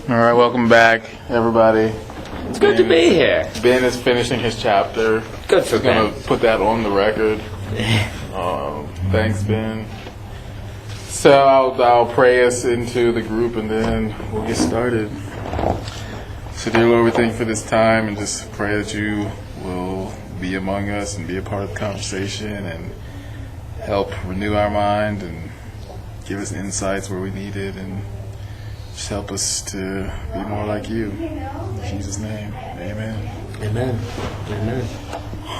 All right, welcome back, everybody. It's good to be here. Ben is finishing his chapter. Good for Ben. Going to put that on the record. Thanks, Ben. So I'll pray us into the group, and then we'll get started. So, dear Lord, we thank you for this time, and just pray that you will be among us and be a part of the conversation and help renew our mind and give us insights where we need it, and just help us to be more like you. In Jesus' name, amen. Amen. Amen.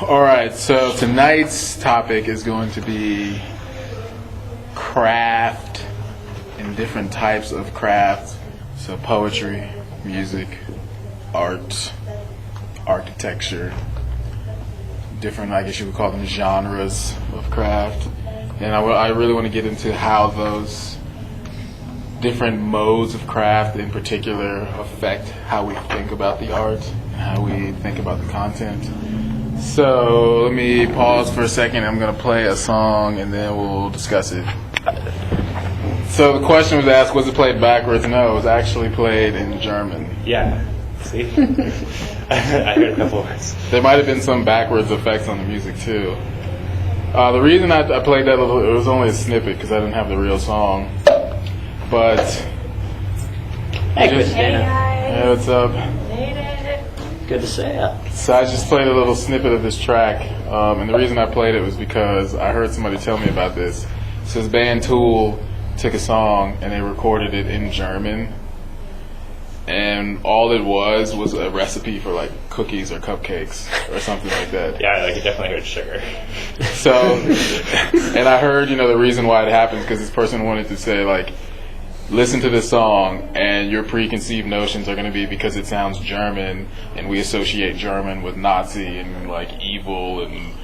All right, so tonight's topic is going to be craft and different types of craft. So poetry, music, art, architecture, different, I guess you would call them, genres of craft. And I really want to get into how those different modes of craft in particular affect how we think about the art and how we think about the content. So let me pause for a second. I'm going to play a song and then we'll discuss it. So the question was asked, was it played backwards? No, it was actually played in German. Yeah. See? I heard a couple words. There might have been some backwards effects on the music too. The reason I played that little, it was only a snippet because I didn't have the real song. But hey, Cristina. Hey, what's up? Good to see you. So I just played a little snippet of this track, and the reason I played it was because I heard somebody tell me about this. So this band Tool took a song and they recorded it in German, and all it was a recipe for like cookies or cupcakes or something like that. Yeah, like, I definitely heard sugar. So, and I heard, the reason why it happened because this person wanted to say, like, listen to this song and your preconceived notions are going to be because it sounds German and we associate German with Nazi and like evil and,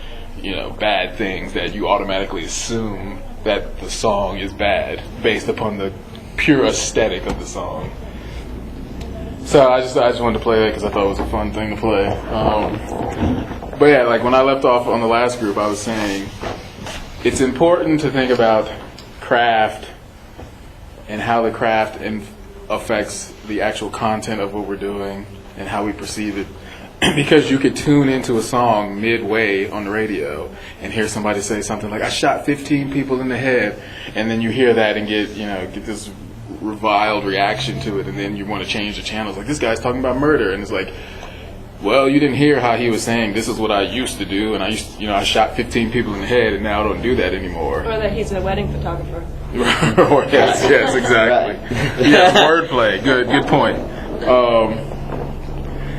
bad things, that you automatically assume that the song is bad based upon the pure aesthetic of the song. So I just wanted to play that because I thought it was a fun thing to play. But yeah, like when I left off on the last group, I was saying it's important to think about craft and how the craft affects the actual content of what we're doing and how we perceive it. Because you could tune into a song midway on the radio and hear somebody say something like, I shot 15 people in the head, and then you hear that and get this reviled reaction to it, and then you want to change the channels. Like, this guy's talking about murder, and it's like, well, you didn't hear how he was saying, this is what I used to do, and I shot 15 people in the head, and now I don't do that anymore. Or that he's a wedding photographer. yes, exactly. Yes, wordplay. Good point.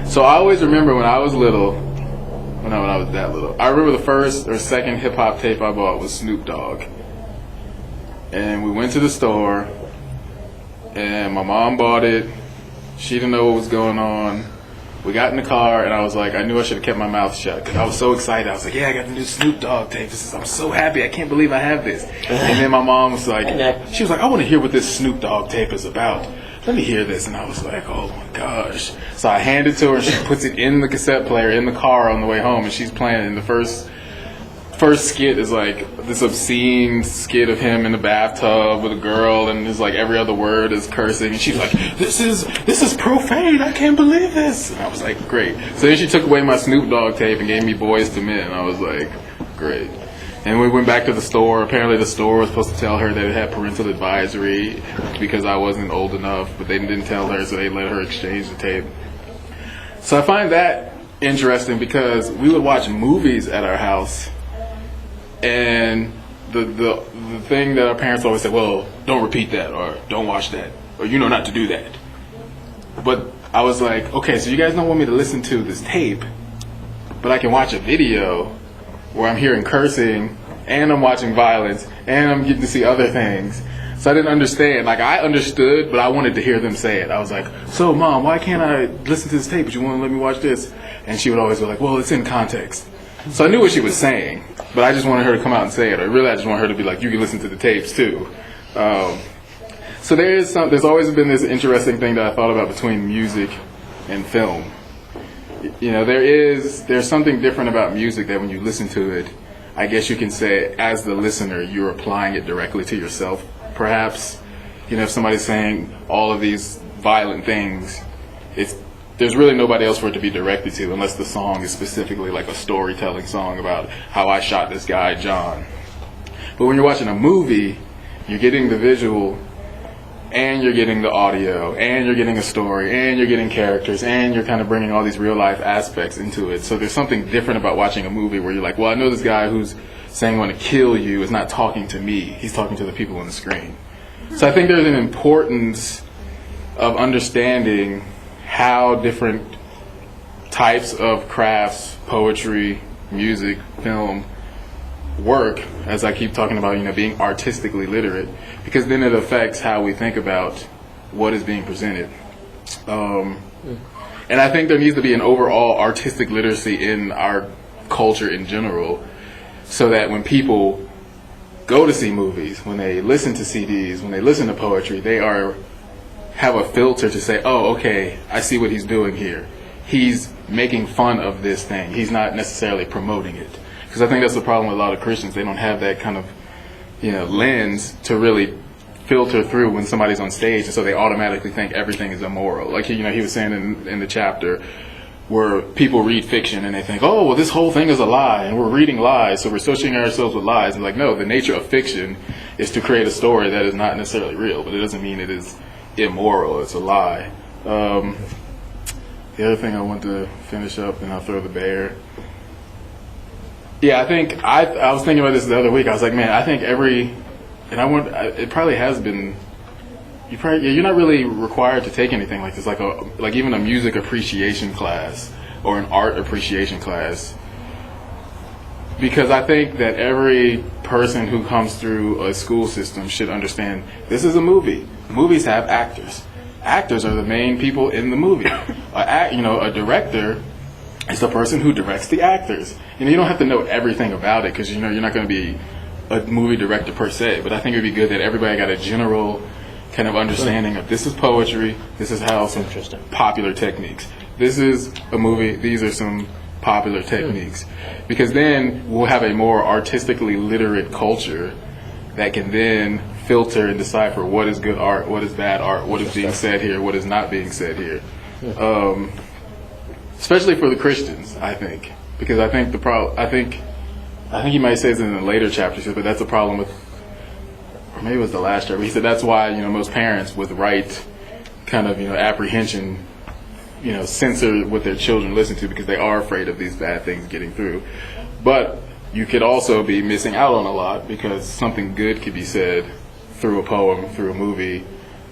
So I always remember when I was little, when I was that little, I remember the first or second hip-hop tape I bought was Snoop Dogg. And we went to the store, and my mom bought it. She didn't know what was going on. We got in the car, and I was like, I knew I should have kept my mouth shut because I was so excited. I was like, yeah, I got the new Snoop Dogg tape. I'm so happy. I can't believe I have this. And then my mom was like, she was like, I want to hear what this Snoop Dogg tape is about. Let me hear this. And I was like, oh my gosh. So I hand it to her, and she puts it in the cassette player in the car on the way home, and she's playing it. And the first skit is like this obscene skit of him in the bathtub with a girl, and it's like every other word is cursing, and she's like, this is profane, I can't believe this. And I was like, great. So then she took away my Snoop Dogg tape and gave me Boys to Men. I was like, great. And we went back to the store. Apparently the store was supposed to tell her that it had parental advisory because I wasn't old enough, but they didn't tell her, so they let her exchange the tape. So I find that interesting because we would watch movies at our house, and the thing that our parents always said, well, don't repeat that, or don't watch that, or you know not to do that. But I was like, okay, so you guys don't want me to listen to this tape, but I can watch a video where I'm hearing cursing, and I'm watching violence, and I'm getting to see other things. So I didn't understand. Like, I understood, but I wanted to hear them say it. I was like, so Mom, why can't I listen to this tape, but you want to let me watch this? And she would always be like, well, it's in context. So I knew what she was saying, but I just wanted her to come out and say it. Or really, I just want her to be like, you can listen to the tapes too. So there's always been this interesting thing that I thought about between music and film. There's something different about music that when you listen to it, I guess you can say, as the listener, you're applying it directly to yourself, perhaps. If somebody's saying all of these violent things, there's really nobody else for it to be directed to unless the song is specifically like a storytelling song about how I shot this guy John. But when you're watching a movie, you're getting the visual, and you're getting the audio, and you're getting a story, and you're getting characters, and you're kind of bringing all these real life aspects into it. So there's something different about watching a movie where you're like, well, I know this guy who's saying I want to kill you is not talking to me. He's talking to the people on the screen. So I think there's an importance of understanding how different types of crafts, poetry, music, film, work, as I keep talking about, being artistically literate, because then it affects how we think about what is being presented. And I think there needs to be an overall artistic literacy in our culture in general, so that when people go to see movies, when they listen to CDs, when they listen to poetry, they have a filter to say, oh, okay, I see what he's doing here. He's making fun of this thing. He's not necessarily promoting it. Because I think that's the problem with a lot of Christians. They don't have that kind of, lens to really filter through when somebody's on stage, and so they automatically think everything is immoral. Like, he was saying in the chapter where people read fiction and they think, oh, well, this whole thing is a lie, and we're reading lies, so we're associating ourselves with lies. And like, no, the nature of fiction is to create a story that is not necessarily real, but it doesn't mean it is immoral. It's a lie. The other thing I want to finish up, and I'll throw the bear. Yeah, I think I was thinking about this the other week. I was like, man, I think it probably has been. You're not really required to take anything like this, like even a music appreciation class or an art appreciation class, because I think that every person who comes through a school system should understand this is a movie. Movies have actors. Actors are the main people in the movie. A director is the person who directs the actors. You don't have to know everything about it, because you're not going to be a movie director per se. But I think it would be good that everybody got a general kind of understanding of this is poetry. This is how some popular techniques. This is a movie. These are some popular techniques, because then we'll have a more artistically literate culture that can then filter and decipher what is good art, what is bad art, what is being said here, what is not being said here. Especially for the Christians, I think, because I think I think he might say this in a later chapter, but that's a problem with, or maybe it was the last chapter. He said that's why most parents with right kind of apprehension censor what their children listen to, because they are afraid of these bad things getting through. But you could also be missing out on a lot, because something good could be said through a poem, through a movie.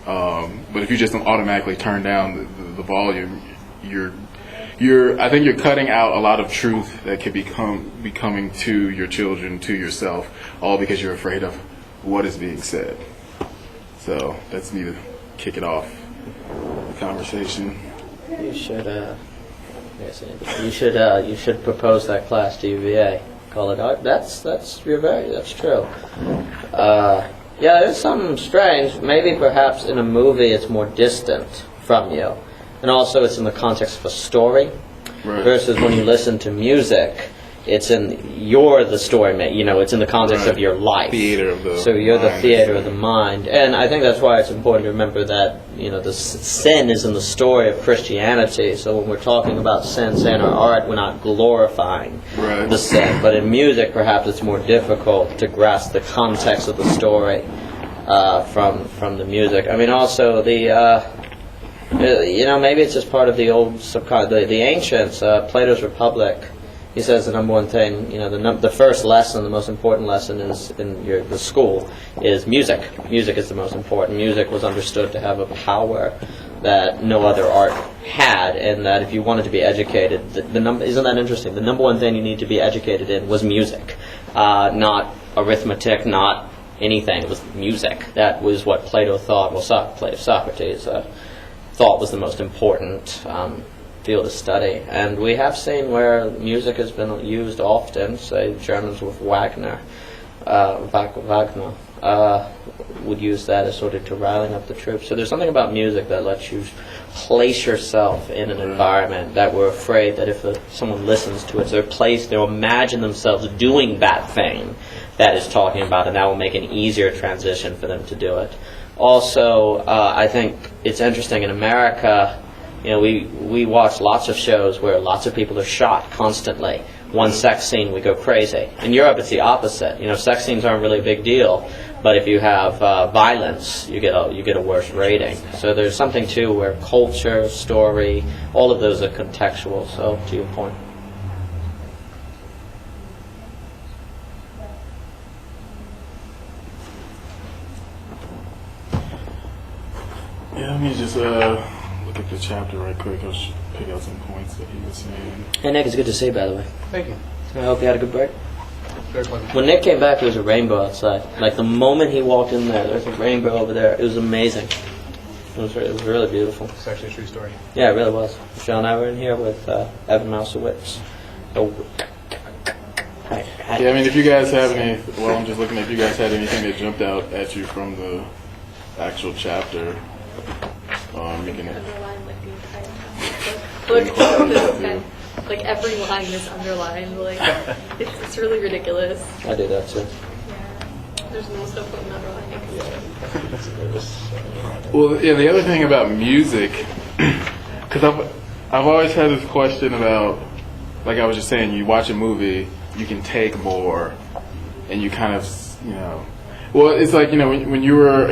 But if you just don't automatically turn down the volume, I think you're cutting out a lot of truth that could be coming to your children, to yourself, all because you're afraid of what is being said. So that's me to kick it off the conversation. You should propose that class to UVA. Call it art. That's true. Yeah, there's something strange. Maybe perhaps in a movie it's more distant from you, and also it's in the context of a story, right, versus when you listen to music, you're the story, it's in the context of your life. Theater of the so you're the theater of the mind. And I think that's why it's important to remember that, the sin is in the story of Christianity. So when we're talking about sin in our art, we're not glorifying the sin. But in music, perhaps it's more difficult to grasp the context of the story from the music. I mean, also maybe it's just part of the old the ancients, Plato's Republic. He says the number one thing, the first lesson, the most important lesson is in the school is music. Music is the most important. Music was understood to have a power that no other art had, and that if you wanted to be educated, isn't that interesting? The number one thing you need to be educated in was music, not arithmetic, not anything. It was music. That was what Plato thought. Well, Socrates thought was the most important field of study. And we have seen where music has been used often, say Germans with Wagner would use that as sort of to rallying up the troops. So there's something about music that lets you place yourself in an environment that we're afraid that if someone listens to it, they'll imagine themselves doing that thing that is talking about, and that will make an easier transition for them to do it. Also, I think it's interesting in America. We watch lots of shows where lots of people are shot constantly. One sex scene, we go crazy. In Europe, it's the opposite. Sex scenes aren't really a big deal, but if you have violence, you get a worse rating. So there's something too where culture, story, all of those are contextual. So to your point. Yeah, let me just look at the chapter right quick. I'll pick out some points that he was saying. Hey Nick, it's good to see you, by the way. Thank you. I hope you had a good break. Very pleasant. When Nick came back, there was a rainbow outside. Like the moment he walked in there was a rainbow over there. It was amazing. It was really beautiful. It's actually a true story. Yeah, it really was. Michelle and I were in here with Evan Mousewitz. Oh. Yeah, I mean, if you guys have any, well, I'm just looking if you guys had anything that jumped out at you from the actual chapter. You can. Underline like the entire book. Like every line is underlined. Like it's really ridiculous. I do that too. Yeah. There's almost no point in underlining. Well, yeah, the other thing about music, because I've always had this question about, like I was just saying, you watch a movie, you can take more, and you kind of, well, it's like, when you were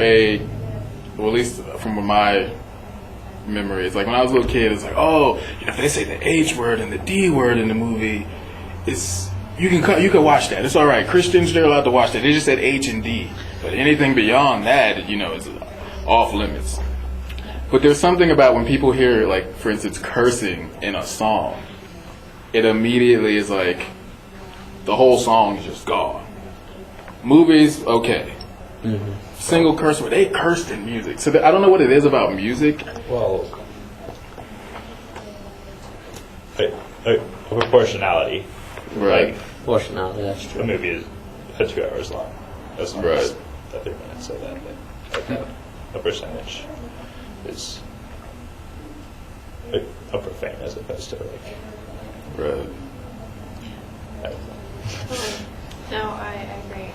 well, at least from my memory, it's like when I was a little kid, it's like, oh, if they say the H word and the D word in the movie, you can watch that. It's all right. Christians, they're allowed to watch that. They just said H and D, but anything beyond that, is off limits. But there's something about when people hear, like, for instance, cursing in a song, it immediately is like the whole song is just gone. Movies, okay. Mm-hmm. Single curse word, they cursed in music. So I don't know what it is about music. Well, a proportionality. Right. Proportionality, that's The true. movie is 2 hours long. As long as the 3 minutes, so that a percentage is a profane as opposed to Right. No, I agree.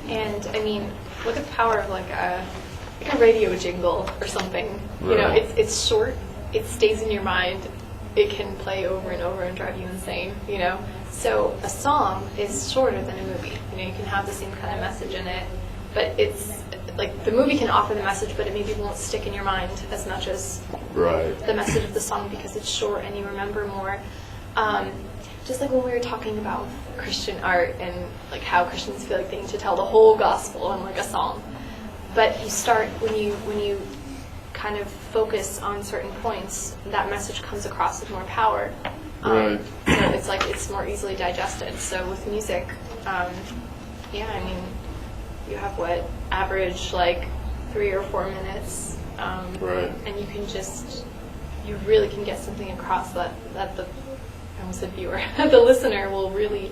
And I mean, look at the power of like a radio jingle or something. Right. It's short. It stays in your mind. It can play over and over and drive you insane. So a song is shorter than a movie. You can have the same kind of message in it, but it's like the movie can offer the message, but it maybe won't stick in your mind as much as the message of the song because it's short and you remember more. Just like when we were talking about Christian art and like how Christians feel like they need to tell the whole gospel in like a song, but you start when you kind of focus on certain points, that message comes across with more power. Right. So it's like it's more easily digested. So with music, I mean, you have average like 3 or 4 minutes, Right. and you really can get something across that the I almost said viewer, the listener will really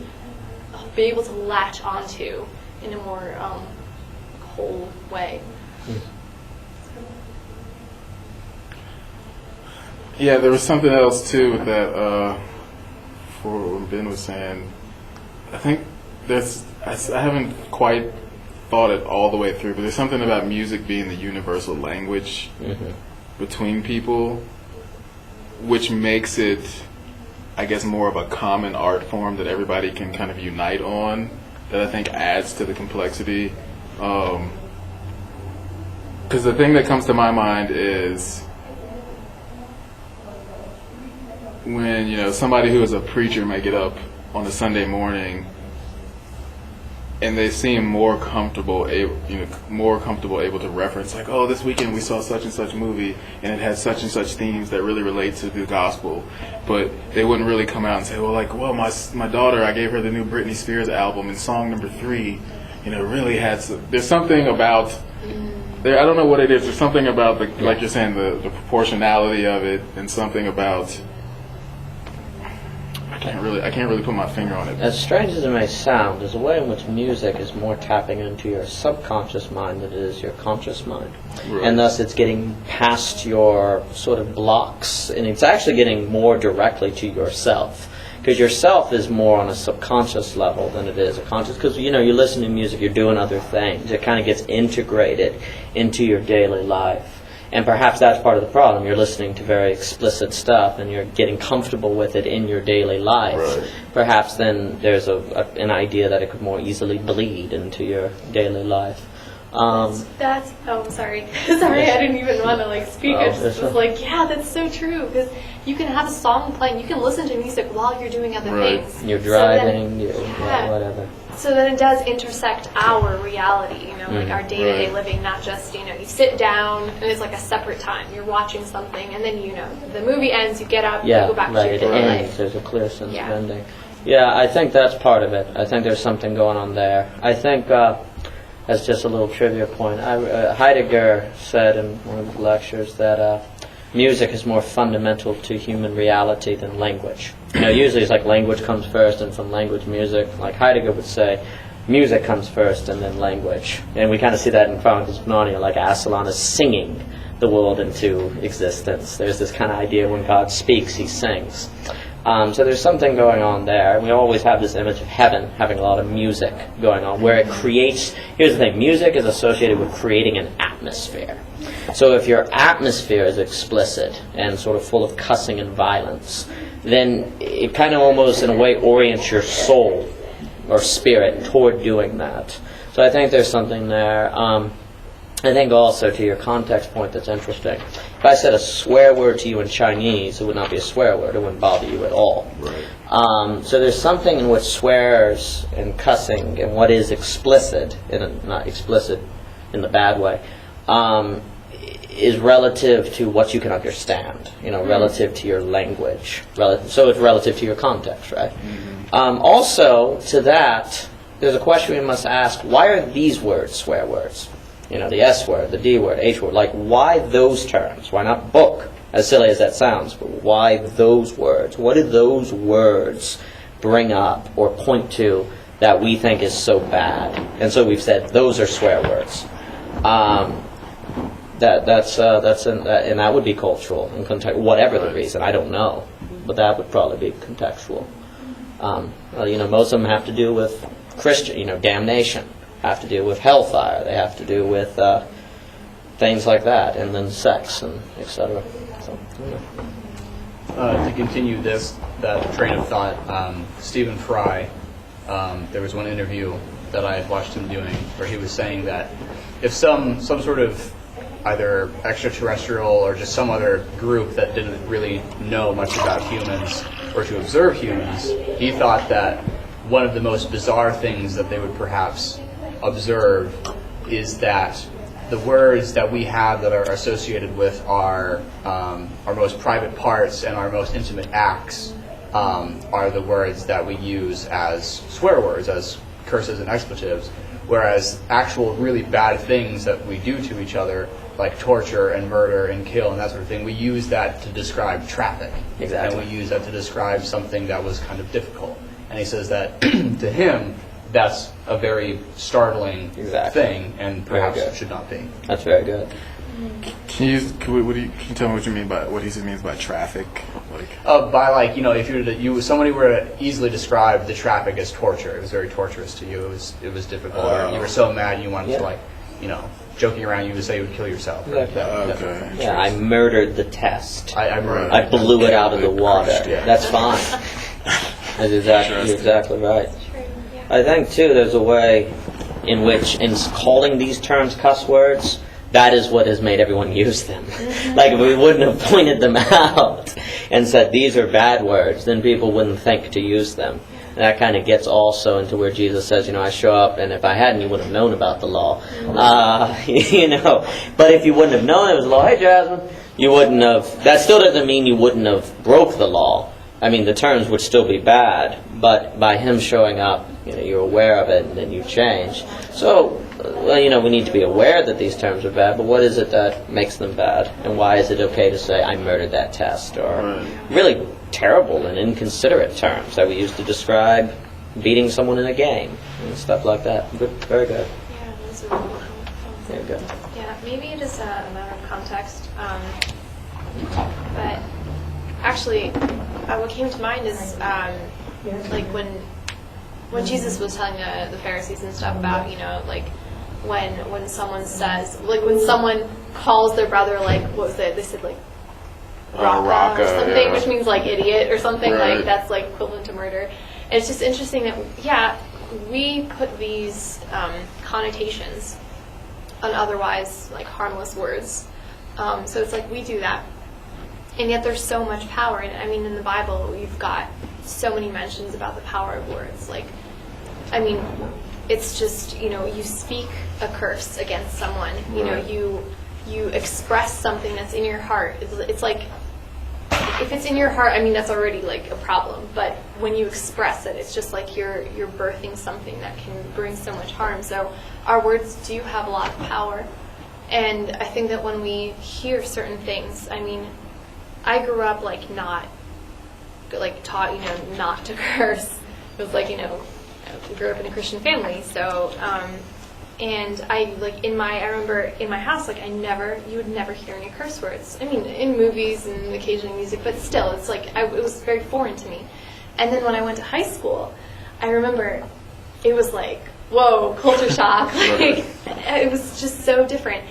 be able to latch onto in a more whole way. Yeah, there was something else too that for what Ben was saying. I think I haven't quite thought it all the way through, but there's something about music being the universal language between people, which makes it, I guess, more of a common art form that everybody can kind of unite on, that I think adds to the complexity. Because the thing that comes to my mind is when, somebody who is a preacher may get up on a Sunday morning and they seem more comfortable able to reference, like, oh, this weekend we saw such and such movie and it had such and such themes that really relate to the gospel, but they wouldn't really come out and say, well, my daughter, I gave her the new Britney Spears album and song number 3, really had there's something about there. I don't know what it is. There's something about like you're saying, the proportionality of it, and something about I can't really put my finger on it. As strange as it may sound, there's a way in which music is more tapping into your subconscious mind than it is your conscious mind. Right. And thus it's getting past your sort of blocks, and it's actually getting more directly to yourself. Because yourself is more on a subconscious level than it is a conscious. Because you listen to music, you're doing other things. It kind of gets integrated into your daily life. And perhaps that's part of the problem. You're listening to very explicit stuff, and you're getting comfortable with it in your daily life. Right. Perhaps then there's an idea that it could more easily bleed into your daily life. That's oh, sorry. Sorry, I didn't even want to speak. I just was like, yeah, that's so true. Because you can have a song playing, you can listen to music while you're doing other things. You're driving, whatever. So then it does intersect our reality, like our day-to-day living, not just, you sit down and it's like a separate time. You're watching something and then, the movie ends, you get up, you go back to your daily life. There's a clear sense of ending. Yeah, I think that's part of it. I think there's something going on there. I think, as just a little trivia point, Heidegger said in one of his lectures that music is more fundamental to human reality than language. Usually it's like language comes first, and from language, music. Like Heidegger would say, music comes first and then language. And we kind of see that in Franklin's Pneumonia, like Aslan is singing the world into existence. There's this kind of idea when God speaks, he sings. So there's something going on there. We always have this image of heaven having a lot of music going on, where it creates... Here's the thing, music is associated with creating an atmosphere. So if your atmosphere is explicit and sort of full of cussing and violence, then it kind of almost, in a way, orients your soul or spirit toward doing that. So I think there's something there. I think also, to your context point, that's interesting. If I said a swear word to you in Chinese, it would not be a swear word. It wouldn't bother you at all. Right. So there's something in which swears and cussing and what is explicit, not explicit in the bad way, is relative to what you can understand, relative to your language. So it's relative to your context, right? Mm-hmm. Also, to that, there's a question we must ask, why are these words swear words? The S word, the D word, H word. Why those terms? Why not book? As silly as that sounds, but why those words? What do those words bring up or point to that we think is so bad? And so we've said those are swear words. And that would be cultural and whatever the reason. I don't know, but that would probably be contextual. Most of them have to do with Christian, damnation. Have to do with hellfire. They have to do with things like that, and then sex and etc. So, to continue that train of thought, Stephen Fry, there was one interview that I watched him doing where he was saying that if some sort of either extraterrestrial or just some other group that didn't really know much about humans or to observe humans, he thought that one of the most bizarre things that they would perhaps observe is that the words that we have that are associated with our most private parts and our most intimate acts are the words that we use as swear words, as curses and expletives, whereas actual really bad things that we do to each other, like torture and murder and kill and that sort of thing, we use that to describe traffic. Exactly. And we use that to describe something that was kind of difficult. And he says that to him, that's a very startling thing, and perhaps it should not be. That's very good. Can you tell me what you mean by what he means by traffic? If somebody were to easily describe the traffic as torture, it was very torturous to you. It was difficult. Or you were so mad you wanted to joking around, you would say you would kill yourself. Okay. I murdered the test. I blew it out of the water. Yeah. That's fine. You're exactly right. I think, too, there's a way in which, in calling these terms cuss words, that is what has made everyone use them. If we wouldn't have pointed them out and said, these are bad words, then people wouldn't think to use them. And that kind of gets also into where Jesus says, I show up, and if I hadn't, you wouldn't have known about the law. But if you wouldn't have known it was the law, hey, Jasmine, you wouldn't have, that still doesn't mean you wouldn't have broke the law. I mean, the terms would still be bad, but by him showing up, you're aware of it, and then you change. So, we need to be aware that these terms are bad, but what is it that makes them bad? And why is it okay to say, I murdered that test? Or really terrible and inconsiderate terms that we use to describe beating someone in a game and stuff like that. Good, very good. Yeah, those are really cool. Very good. Yeah, maybe it is a matter of context. But actually, what came to mind is like when Jesus was telling the Pharisees and stuff about, you know, like when someone says, like when someone calls their brother, like, what was it? They said like raka or something, yeah. which means like idiot or something, Right. like that's like equivalent to murder. And it's just interesting that, yeah, we put these connotations on otherwise like harmless words. So it's like we do that. And yet there's so much power in it. I mean, in the Bible, you've got so many mentions about the power of words. Like, I mean, it's just, you know, you speak a curse against someone. You know, you express something that's in your heart. It's like, if it's in your heart, I mean, that's already like a problem. But when you express it, it's just like you're birthing something that can bring so much harm. So our words do have a lot of power. And I think that when we hear certain things, I mean, I grew up like not, like taught, you know, not to curse. It was like, you know, I grew up in a Christian family, so, and I remember in my house, like you would never hear any curse words. I mean, in movies and occasionally music, but still, it's like, it was very foreign to me. And then when I went to high school, I remember it was like, whoa, culture shock. Like, it was just so different.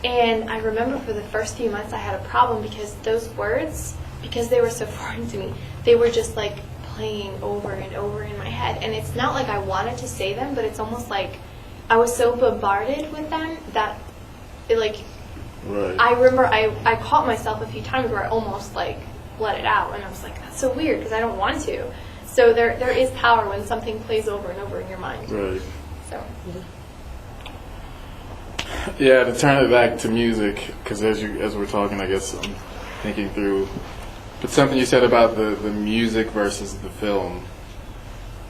And I remember for the first few months I had a problem because those words, because they were so foreign to me, they were just like playing over and over in my head. And it's not like I wanted to say them, but it's almost like I was so bombarded with them that it like, Right. I remember I caught myself a few times where I almost like let it out. And I was like, that's so weird because I don't want to. So there is power when something plays over and over in your mind. Right. So. Yeah, to turn it back to music, because as we're talking, I guess I'm thinking through, but something you said about the music versus the film,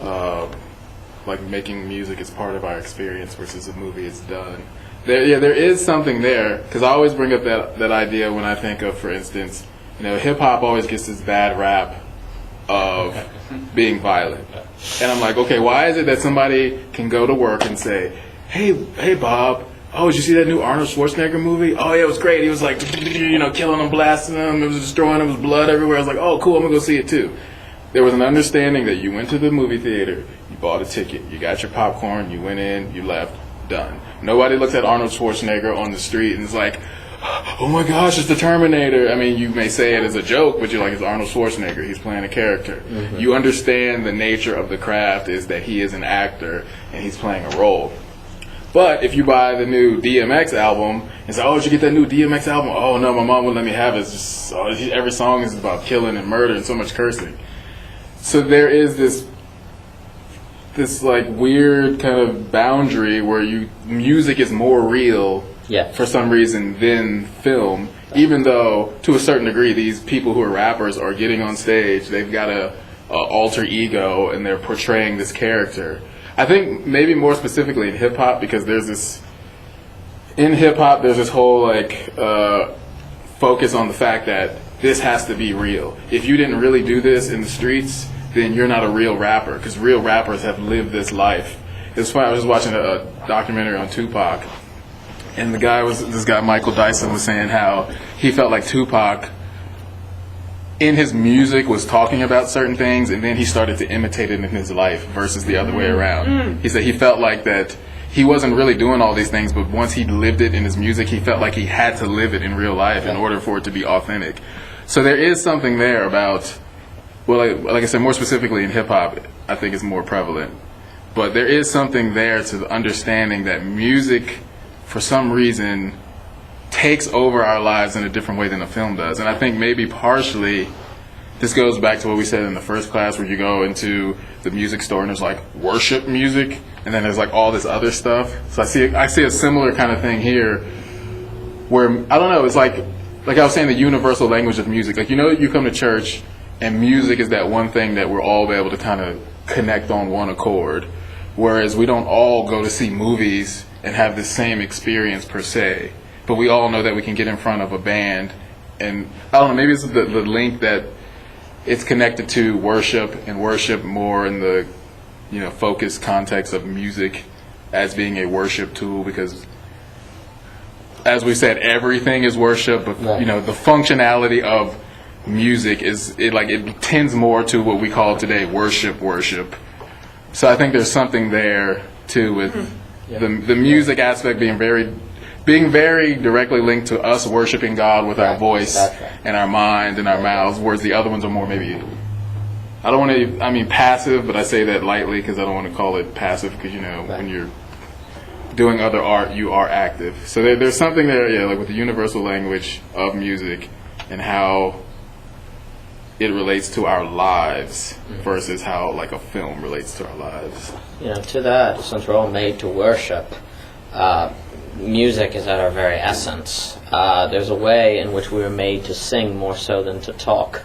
like making music as part of our experience versus a movie it's done. There is something there, because I always bring up that idea when I think of, for instance, you know, hip hop always gets this bad rap of being violent, and I'm like, okay, why is it that somebody can go to work and say, hey Bob, oh, did you see that new Arnold Schwarzenegger movie? Oh, yeah, it was great. He was like, you know, killing them, blasting them. It was destroying them. There was blood everywhere. I was like, oh, cool, I'm going to go see it too. There was an understanding that you went to the movie theater, you bought a ticket, you got your popcorn, you went in, you left, done. Nobody looks at Arnold Schwarzenegger on the street and is like, oh my gosh, it's the Terminator. I mean, you may say it as a joke, but you're like, it's Arnold Schwarzenegger. He's playing a character. Mm-hmm. You understand the nature of the craft is that he is an actor and he's playing a role. But if you buy the new DMX album and say, oh, did you get that new DMX album? Oh, no, my mom wouldn't let me have it. It's just, every song is about killing and murder and so much cursing. So there is this like weird kind of boundary where music is more real for some reason than film, even though to a certain degree these people who are rappers are getting on stage, they've got a alter ego and they're portraying this character. I think maybe more specifically in hip hop, because there's this whole like focus on the fact that this has to be real. If you didn't really do this in the streets, then you're not a real rapper, because real rappers have lived this life. It's funny, I was watching a documentary on Tupac, and this guy Michael Dyson was saying how he felt like Tupac in his music was talking about certain things, and then he started to imitate it in his life versus the other way around. He said he felt like that he wasn't really doing all these things, but once he lived it in his music, he felt like he had to live it in real life in order for it to be authentic. So there is something there about, well, like I said, more specifically in hip-hop, I think it's more prevalent. But there is something there to the understanding that music, for some reason, takes over our lives in a different way than a film does. And I think maybe partially this goes back to what we said in the first class, where you go into the music store and there's like worship music, and then there's like all this other stuff. So I see a similar kind of thing here where, I don't know, it's like I was saying, the universal language of music. Like, you know, you come to church and music is that one thing that we're all able to kind of connect on one accord, whereas we don't all go to see movies and have the same experience per se. But we all know that we can get in front of a band, and I don't know, maybe it's the link that it's connected to worship, and worship more in the, you know, focused context of music as being a worship tool, because as we said, everything is worship, but you know, the functionality of music it tends more to what we call today worship. So I think there's something there too with the music aspect being very directly linked to us worshiping God with our voice and our mind and our mouths, whereas the other ones are more maybe, I mean passive, but I say that lightly because I don't want to call it passive because, when you're doing other art, you are active. So there's something there, like with the universal language of music and how it relates to our lives versus how like a film relates to our lives. To that, since we're all made to worship, music is at our very essence. There's a way in which we were made to sing more so than to talk,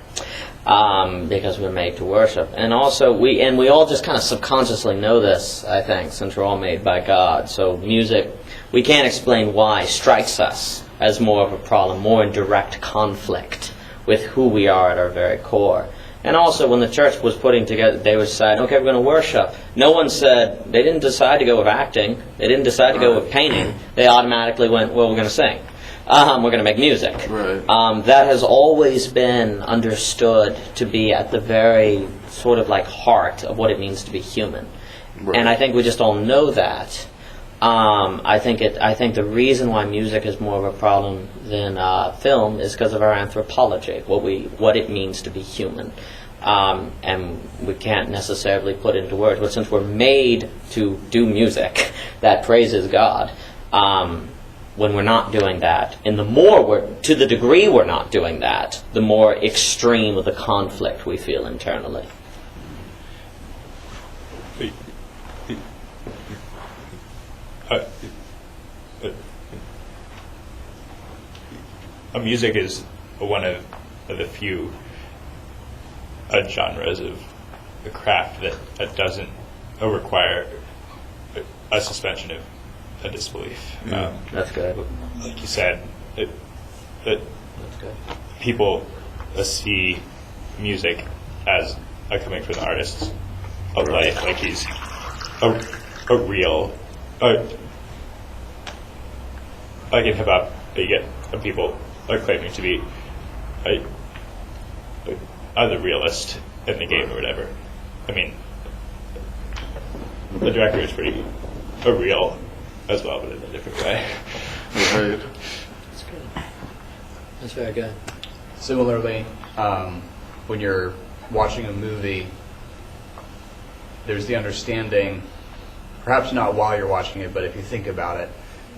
because we're made to worship. And also, we all just kind of subconsciously know this, I think, since we're all made by God. So music, we can't explain why, strikes us as more of a problem, more in direct conflict with who we are at our very core. And also, when the church was putting together, they would say, okay, we're going to worship. No one said, they didn't decide to go with acting. They didn't decide to go with painting. They automatically went, well, we're going to sing. We're going to make music. Right. That has always been understood to be at the very sort of like heart of what it means to be human. Right. And I think we just all know that. I think the reason why music is more of a problem than film is because of our anthropology, what it means to be human, and we can't necessarily put into words. But since we're made to do music that praises God, when we're not doing that, and to the degree we're not doing that, the more extreme of the conflict we feel internally. Music is one of the few genres of the craft that doesn't require a suspension of disbelief. That's good. Like you said, that That's good. people see music as coming from the artist's life, like he's a real. Like in hip hop, you get people claiming to be the realist in the game or whatever. I mean, the director is pretty real as well, but in a different way. Right. That's good. That's very good. Similarly, when you're watching a movie, there's the understanding, perhaps not while you're watching it, but if you think about it,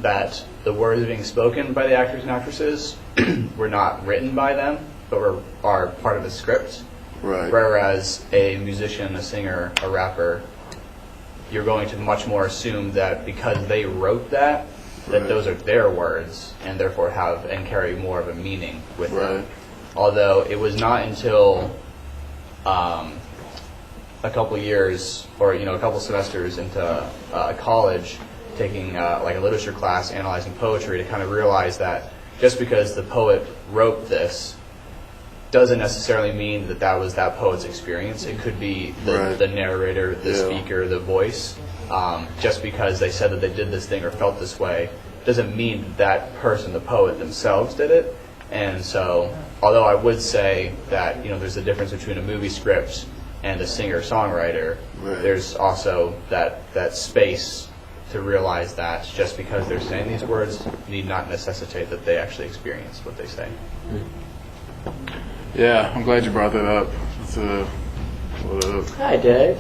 that the words being spoken by the actors and actresses were not written by them, but are part of the script. Right. Whereas a musician, a singer, a rapper, you're going to much more assume that because they wrote that Right. those are their words and therefore have and carry more of a meaning with Right. them. Although it was not until a couple years or a couple semesters into college, taking like a literature class, analyzing poetry, to kind of realize that just because the poet wrote this doesn't necessarily mean that that was that poet's experience. It could be the narrator, the speaker, the voice. Just because they said that they did this thing or felt this way doesn't mean that person, the poet themselves, did it. And so, although I would say that there's a difference between a movie script and a singer-songwriter, there's also that space to realize that just because they're saying these words need not necessitate that they actually experience what they say. Yeah, I'm glad you brought that up. What up? Hi, Dave.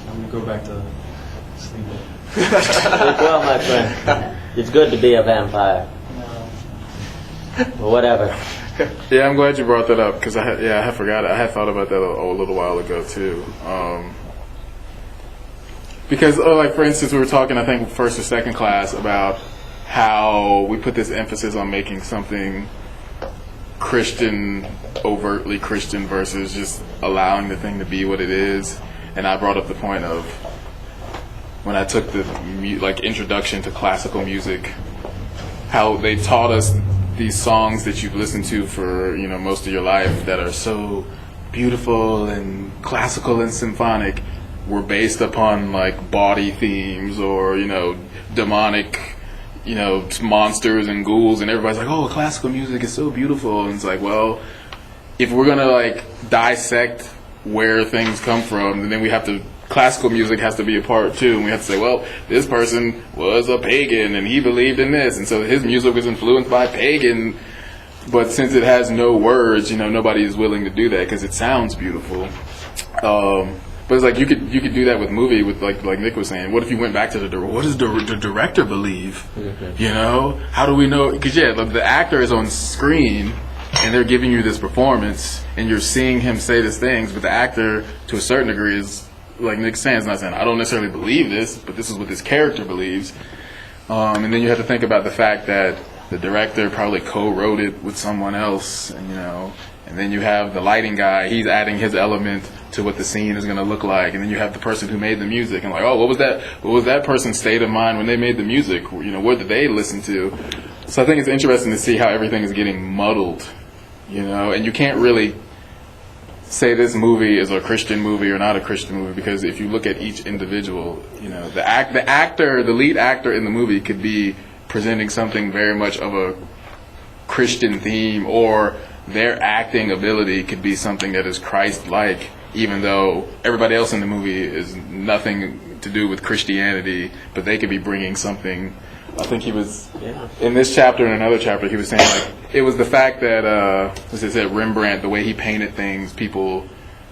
I'm going to go back to sleeping. Sleep well, my friend. It's good to be a vampire. But whatever. Yeah, I'm glad you brought that up because I had forgot. I had thought about that a little while ago too. Because, like for instance, we were talking, I think, first or second class about how we put this emphasis on making something Christian, overtly Christian, versus just allowing the thing to be what it is. And I brought up the point of when I took the introduction to classical music, how they taught us these songs that you've listened to for most of your life that are so beautiful and classical and symphonic were based upon like bawdy themes or demonic monsters and ghouls, and everybody's like, oh, classical music is so beautiful, and it's like, well, if we're gonna like dissect where things come from, then we have to. Classical music has to be a part too, and we have to say, well, this person was a pagan and he believed in this, and so his music was influenced by pagan. But since it has no words, nobody is willing to do that because it sounds beautiful. But it's like you could do that with movie, with like Nick was saying. What if you went back to what does the director believe? Mm-hmm. How do we know? Because the actor is on screen and they're giving you this performance, and you're seeing him say these things, but the actor, to a certain degree, is like Nick's saying, is not saying I don't necessarily believe this, but this is what this character believes. And then you have to think about the fact that the director probably co-wrote it with someone else, and then you have the lighting guy, he's adding his element to what the scene is going to look like, and then you have the person who made the music, and like, oh, what was that person's state of mind when they made the music? What did they listen to? So I think it's interesting to see how everything is getting muddled, and you can't really say this movie is a Christian movie or not a Christian movie, because if you look at each individual, the lead actor in the movie could be presenting something very much of a Christian theme, or their acting ability could be something that is Christ-like, even though everybody else in the movie is nothing to do with Christianity, but they could be bringing something. I think he was, in this chapter and another chapter, he was saying like it was the fact that, as I said, Rembrandt, the way he painted things, people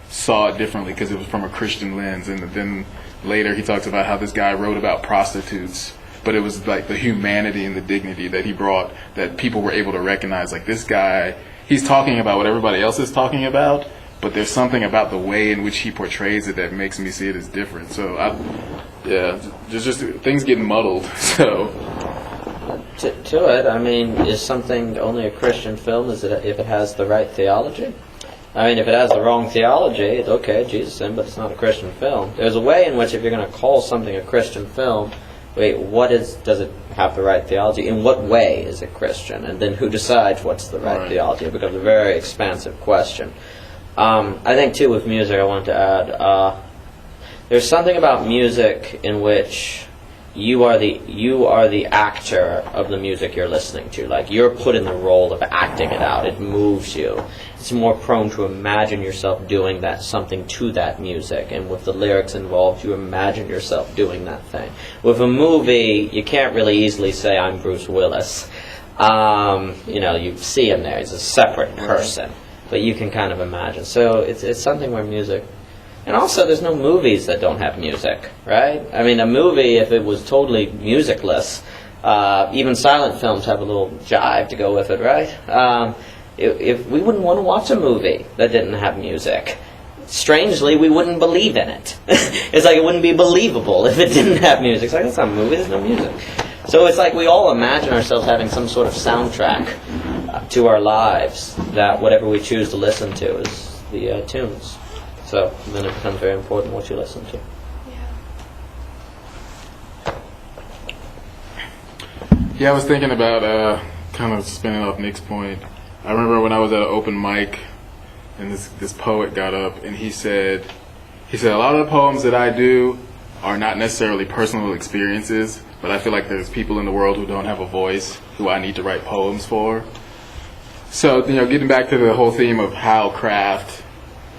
saw it differently because it was from a Christian lens. And then later he talks about how this guy wrote about prostitutes, but it was like the humanity and the dignity that he brought that people were able to recognize. Like, this guy, he's talking about what everybody else is talking about, but there's something about the way in which he portrays it that makes me see it as different. So just things get muddled. So to it, I mean, is something only a Christian film? Is it if it has the right theology? I mean, if it has the wrong theology, it's okay, Jesus in, but it's not a Christian film. There's a way in which, if you're going to call something a Christian film, wait, does it have the right theology? In what way is it Christian? And then who decides what's the right theology? It becomes a very expansive question. I think too, with music, I wanted to add, there's something about music in which you are the actor of the music you're listening to. Like, you're put in the role of acting it out. It moves you. It's more prone to imagine yourself doing something to that music, and with the lyrics involved, you imagine yourself doing that thing. With a movie, you can't really easily say, I'm Bruce Willis. You see him there. He's a separate person, but you can kind of imagine. So it's something where music. And also, there's no movies that don't have music, right? I mean, a movie, if it was totally musicless, even silent films have a little jive to go with it, right? If we wouldn't want to watch a movie that didn't have music. Strangely, we wouldn't believe in it. It's like it wouldn't be believable if it didn't have music. It's like, it's not a movie, there's no music. So it's like we all imagine ourselves having some sort of soundtrack to our lives, that whatever we choose to listen to is the tunes. So then it becomes very important what you listen to. Yeah, I was thinking about kind of spinning off Nick's point. I remember when I was at an open mic, and this poet got up and he said a lot of the poems that I do are not necessarily personal experiences, but I feel like there's people in the world who don't have a voice who I need to write poems for. So getting back to the whole theme of how craft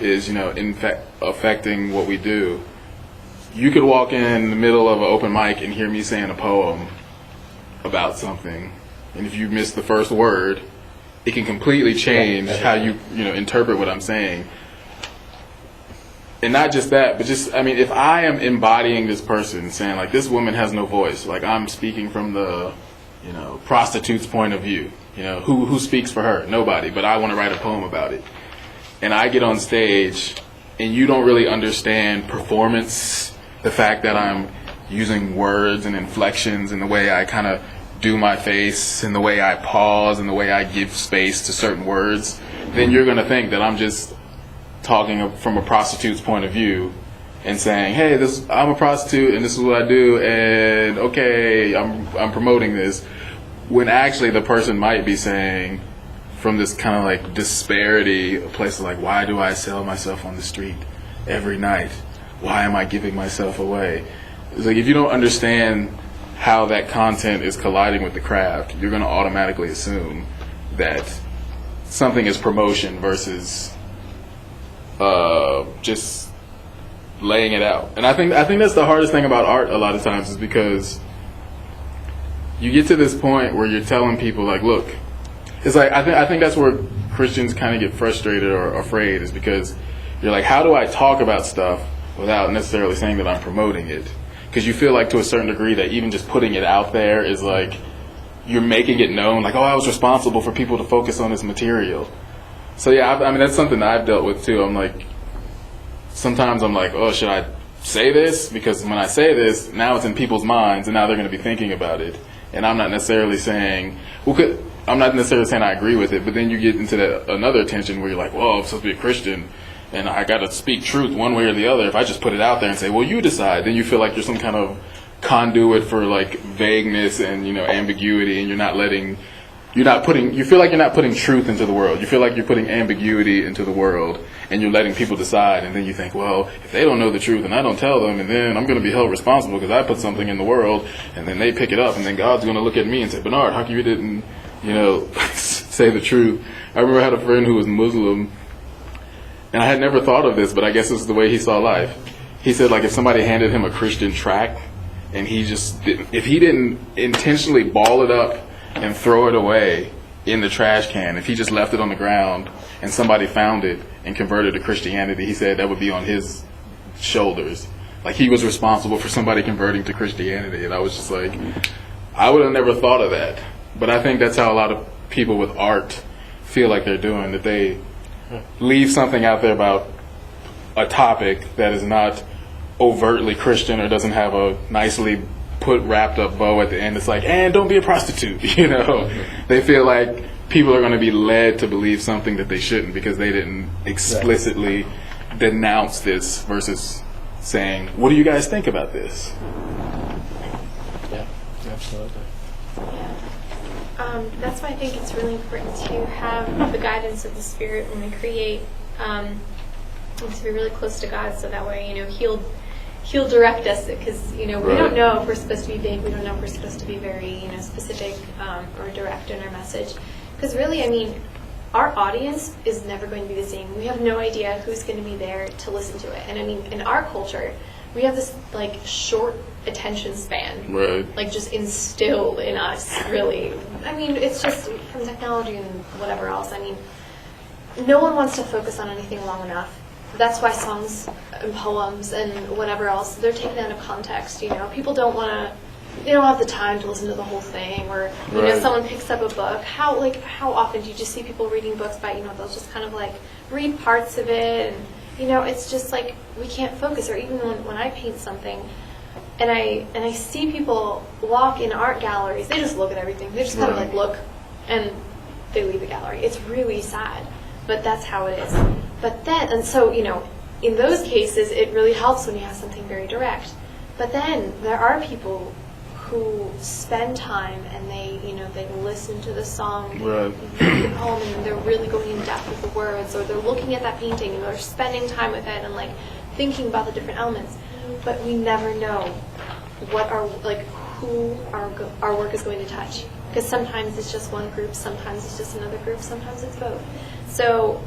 is, in fact, affecting what we do. You could walk in the middle of an open mic and hear me saying a poem about something, and if you miss the first word, it can completely change how you interpret what I'm saying. And not just that, but just, I mean, if I am embodying this person, saying like, this woman has no voice, like I'm speaking from the prostitute's point of view, who speaks for her? Nobody, but I want to write a poem about it. And I get on stage, and you don't really understand performance, the fact that I'm using words and inflections and the way I kind of do my face and the way I pause and the way I give space to certain words, then you're going to think that I'm just talking from a prostitute's point of view and saying, hey, I'm a prostitute and this is what I do, and okay, I'm promoting this, when actually the person might be saying, from this kind of like disparity, a place like, why do I sell myself on the street every night? Why am I giving myself away? It's like, if you don't understand how that content is colliding with the craft, you're going to automatically assume that something as promotion versus just laying it out. And I think that's the hardest thing about art a lot of times, is because you get to this point where you're telling people, like, look, it's like I think that's where Christians kind of get frustrated or afraid, is because you're like, how do I talk about stuff without necessarily saying that I'm promoting it? Because you feel like, to a certain degree, that even just putting it out there is like you're making it known, like, oh, I was responsible for people to focus on this material. So yeah, I mean, that's something that I've dealt with too. I'm like, sometimes I'm like, oh, should I say this? Because when I say this, now it's in people's minds, and now they're going to be thinking about it. And I'm not necessarily saying, I'm not necessarily saying I agree with it, but then you get into that another tension where you're like, well, I'm supposed to be a Christian, and I got to speak truth one way or the other. If I just put it out there and say, well, you decide, then you feel like you're some kind of conduit for like vagueness and, ambiguity, and you feel like you're not putting truth into the world. You feel like you're putting ambiguity into the world, and you're letting people decide. And then you think, well, if they don't know the truth and I don't tell them, and then I'm going to be held responsible because I put something in the world, and then they pick it up, and then God's going to look at me and say, Bernard, how come you didn't, say the truth? I remember I had a friend who was Muslim, and I had never thought of this, but I guess this is the way he saw life. He said, like, if somebody handed him a Christian tract, and if he didn't intentionally ball it up and throw it away in the trash can, if he just left it on the ground and somebody found it and converted to Christianity, he said that would be on his shoulders. Like, he was responsible for somebody converting to Christianity. And I was just like, I would have never thought of that. But I think that's how a lot of people with art feel like they're doing, that they leave something out there about a topic that is not overtly Christian or doesn't have a nicely wrapped up bow at the end. It's like, and don't be a prostitute. They feel like people are going to be led to believe something that they shouldn't because they didn't explicitly denounce this, versus saying, what do you guys think about this? Yeah, absolutely. That's why I think it's really important to have the guidance of the Spirit when we create, and to be really close to God, so that way, He'll direct us, because we don't know if we're supposed to be vague. We don't know if we're supposed to be very specific or direct in our message. Because really, our audience is never going to be the same. We have no idea who's going to be there to listen to it. And in our culture, we have this short attention span, right? Just instilled in us. Really, it's just from technology and whatever else. No one wants to focus on anything long enough. That's why songs and poems and whatever else, they're taken out of context. People don't want to. They don't have the time to listen to the whole thing, or someone picks up a book. How often do you just see people reading books by they'll just kind of read parts of it, and it's just we can't focus. Or even when I paint something, and I see people walk in art galleries, they just look at everything. They just kind of look, and they leave the gallery. It's really sad, but that's how it is. But then, and so, in those cases, it really helps when you have something very direct. But then there are people who spend time and they listen to the song, they read the poem, and they're really going in depth with the words, or they're looking at that painting and they're spending time with it and thinking about the different elements. But we never know what who our work is going to touch, because sometimes it's just one group, sometimes it's just another group, sometimes it's both. So.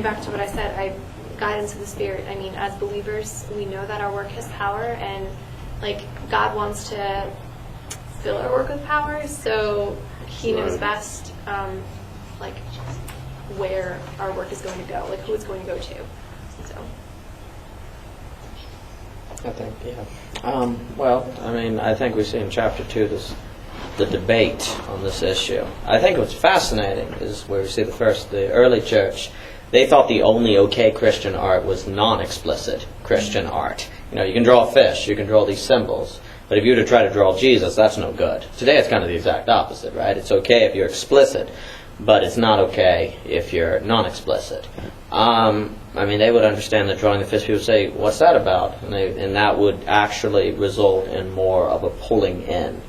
Back to what I said, guidance of the Spirit. As believers, we know that our work has power, and God wants to fill our work with power, so He knows best, where our work is going to go, who it's going to go to. So. I think, I think we see in chapter 2 the debate on this issue. I think what's fascinating is where we see the early church. They thought the only okay Christian art was non-explicit Christian art. You can draw a fish, you can draw these symbols, but if you were to try to draw Jesus, that's no good. Today it's kind of the exact opposite, right? It's okay if you're explicit, but it's not okay if you're non-explicit. They would understand that drawing the fish, people would say, what's that about? And that would actually result in more of a pulling in.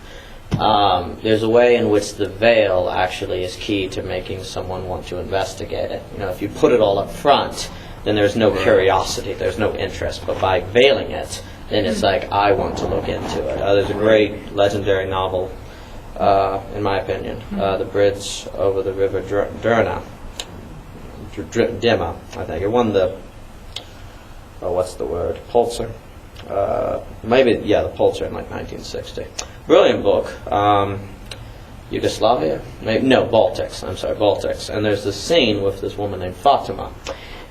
There's a way in which the veil actually is key to making someone want to investigate it. If you put it all up front, then there's no curiosity, there's no interest. But by veiling it, then it's I want to look into it. There's a great legendary novel in my opinion. The bridge over the river Drna. Dimma, I think. It won the, what's the word? Pulitzer. Maybe, yeah, the Pulitzer in like 1960. Brilliant book. Yugoslavia? Maybe, no, Baltics. I'm sorry, Baltics. And there's this scene with this woman named Fatima,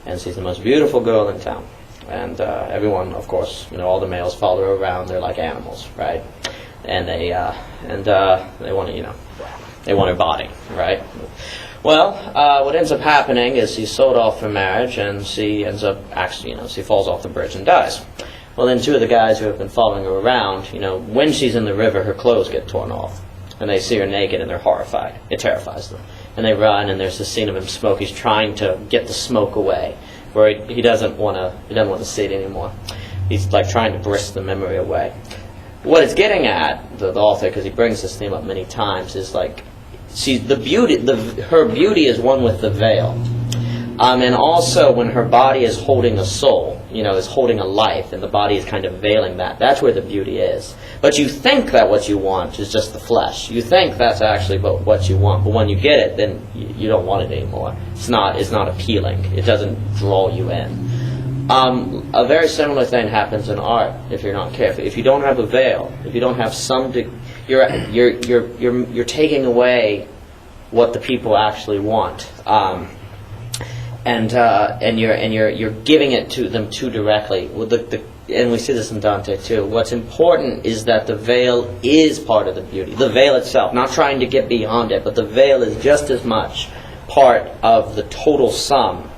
and she's the most beautiful girl in town. And everyone, of course, all the males follow her around. They're like animals, right? And they want to, they want her body, right? Well, what ends up happening is she's sold off for marriage, and she ends up actually, she falls off the bridge and dies. Well, then two of the guys who have been following her around, when she's in the river, her clothes get torn off, and they see her naked, and they're horrified. It terrifies them, and they run. And there's this scene of him smoke. He's trying to get the smoke away, where he doesn't want to see it anymore. He's like trying to brisk the memory away. What it's getting at, the author, because he brings this theme up many times, is like her beauty is one with the veil, and also when her body is holding a soul, is holding a life, and the body is kind of veiling that. That's where the beauty is. But you think that what you want is just the flesh. You think that's actually what you want, but when you get it, then you don't want it anymore. It's not appealing. It doesn't draw you in. A very similar thing happens in art if you're not careful. If you don't have a veil, if you don't have you're taking away what the people actually want, and you're giving it to them too directly. And we see this in Dante too. What's important is that the veil is part of the beauty. The veil itself, not trying to get beyond it, but the veil is just as much part of the total sum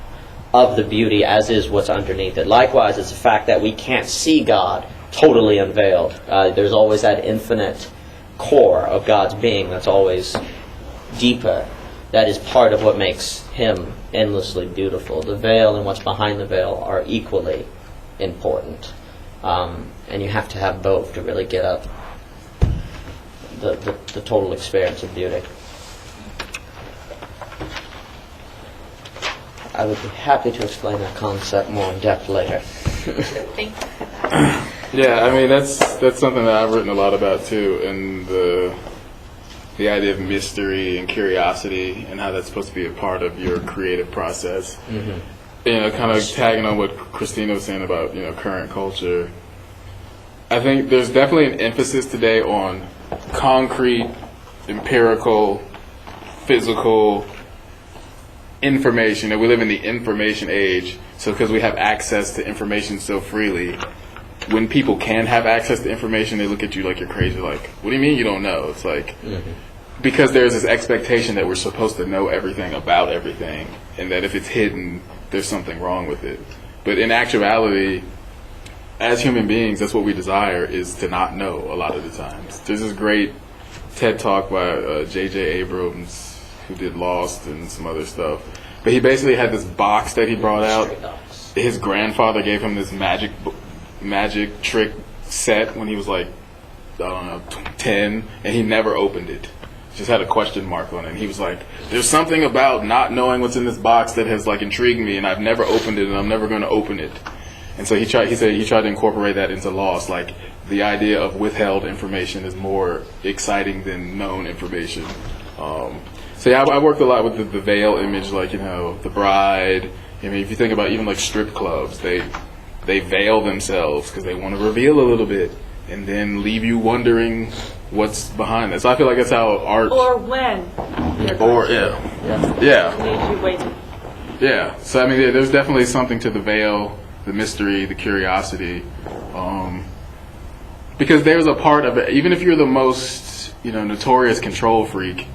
of the beauty as is what's underneath it. Likewise, it's the fact that we can't see God totally unveiled. There's always that infinite core of God's being that's always deeper. That is part of what makes Him endlessly beautiful. The veil and what's behind the veil are equally important. And you have to have both to really get up the total experience of beauty. I would be happy to explain that concept more in depth later. Thank you. Yeah, I mean that's something that I've written a lot about too, and the idea of mystery and curiosity and how that's supposed to be a part of your creative process. Mm-hmm. Kind of tagging on what Cristina was saying about current culture. I think there's definitely an emphasis today on concrete, empirical, physical information. We live in the information age, so because we have access to information so freely, when people can have access to information, they look at you like you're crazy. Like, what do you mean you don't know? It's like, because there's this expectation that we're supposed to know everything about everything, and that if it's hidden, there's something wrong with it. But in actuality, as human beings, that's what we desire, is to not know a lot of the times. There's this great TED Talk by J.J. Abrams, who did Lost and some other stuff. But he basically had this box that he brought out. His grandfather gave him this magic trick set when he was like, I don't know, 10, and he never opened it. Just had a question mark on it. And he was like, there's something about not knowing what's in this box that has like intrigued me, and I've never opened it, and I'm never going to open it. And so he said he tried to incorporate that into Lost. Like, the idea of withheld information is more exciting than known information. So yeah, I worked a lot with the veil image, like, the bride. I mean, if you think about even like strip clubs, they veil themselves because they want to reveal a little bit and then leave you wondering what's behind that. So I feel like that's how art. Or when. Yeah. You wait. Yeah. So I mean, there's definitely something to the veil, the mystery, the curiosity, because there's a part of it. Even if you're the most notorious control freak,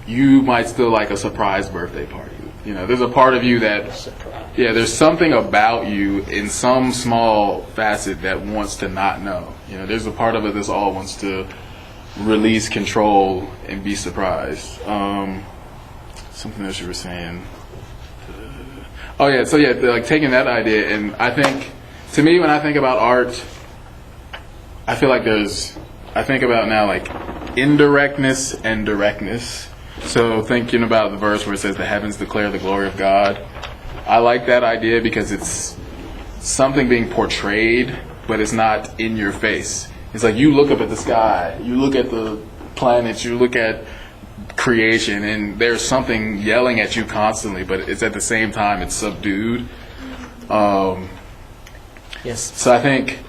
you might still like a surprise birthday party. There's a part of you that, there's something about you in some small facet that wants to not know. There's a part of it that all wants to release control and be surprised. Something else you were saying. Like taking that idea, and I think, to me, when I think about art, I feel like I think about now like indirectness and directness. So thinking about the verse where it says the heavens declare the glory of God, I like that idea because it's something being portrayed, but it's not in your face. It's like you look up at the sky, you look at the planets, you look at creation, and there's something yelling at you constantly, but it's at the same time it's subdued. Yes. So I think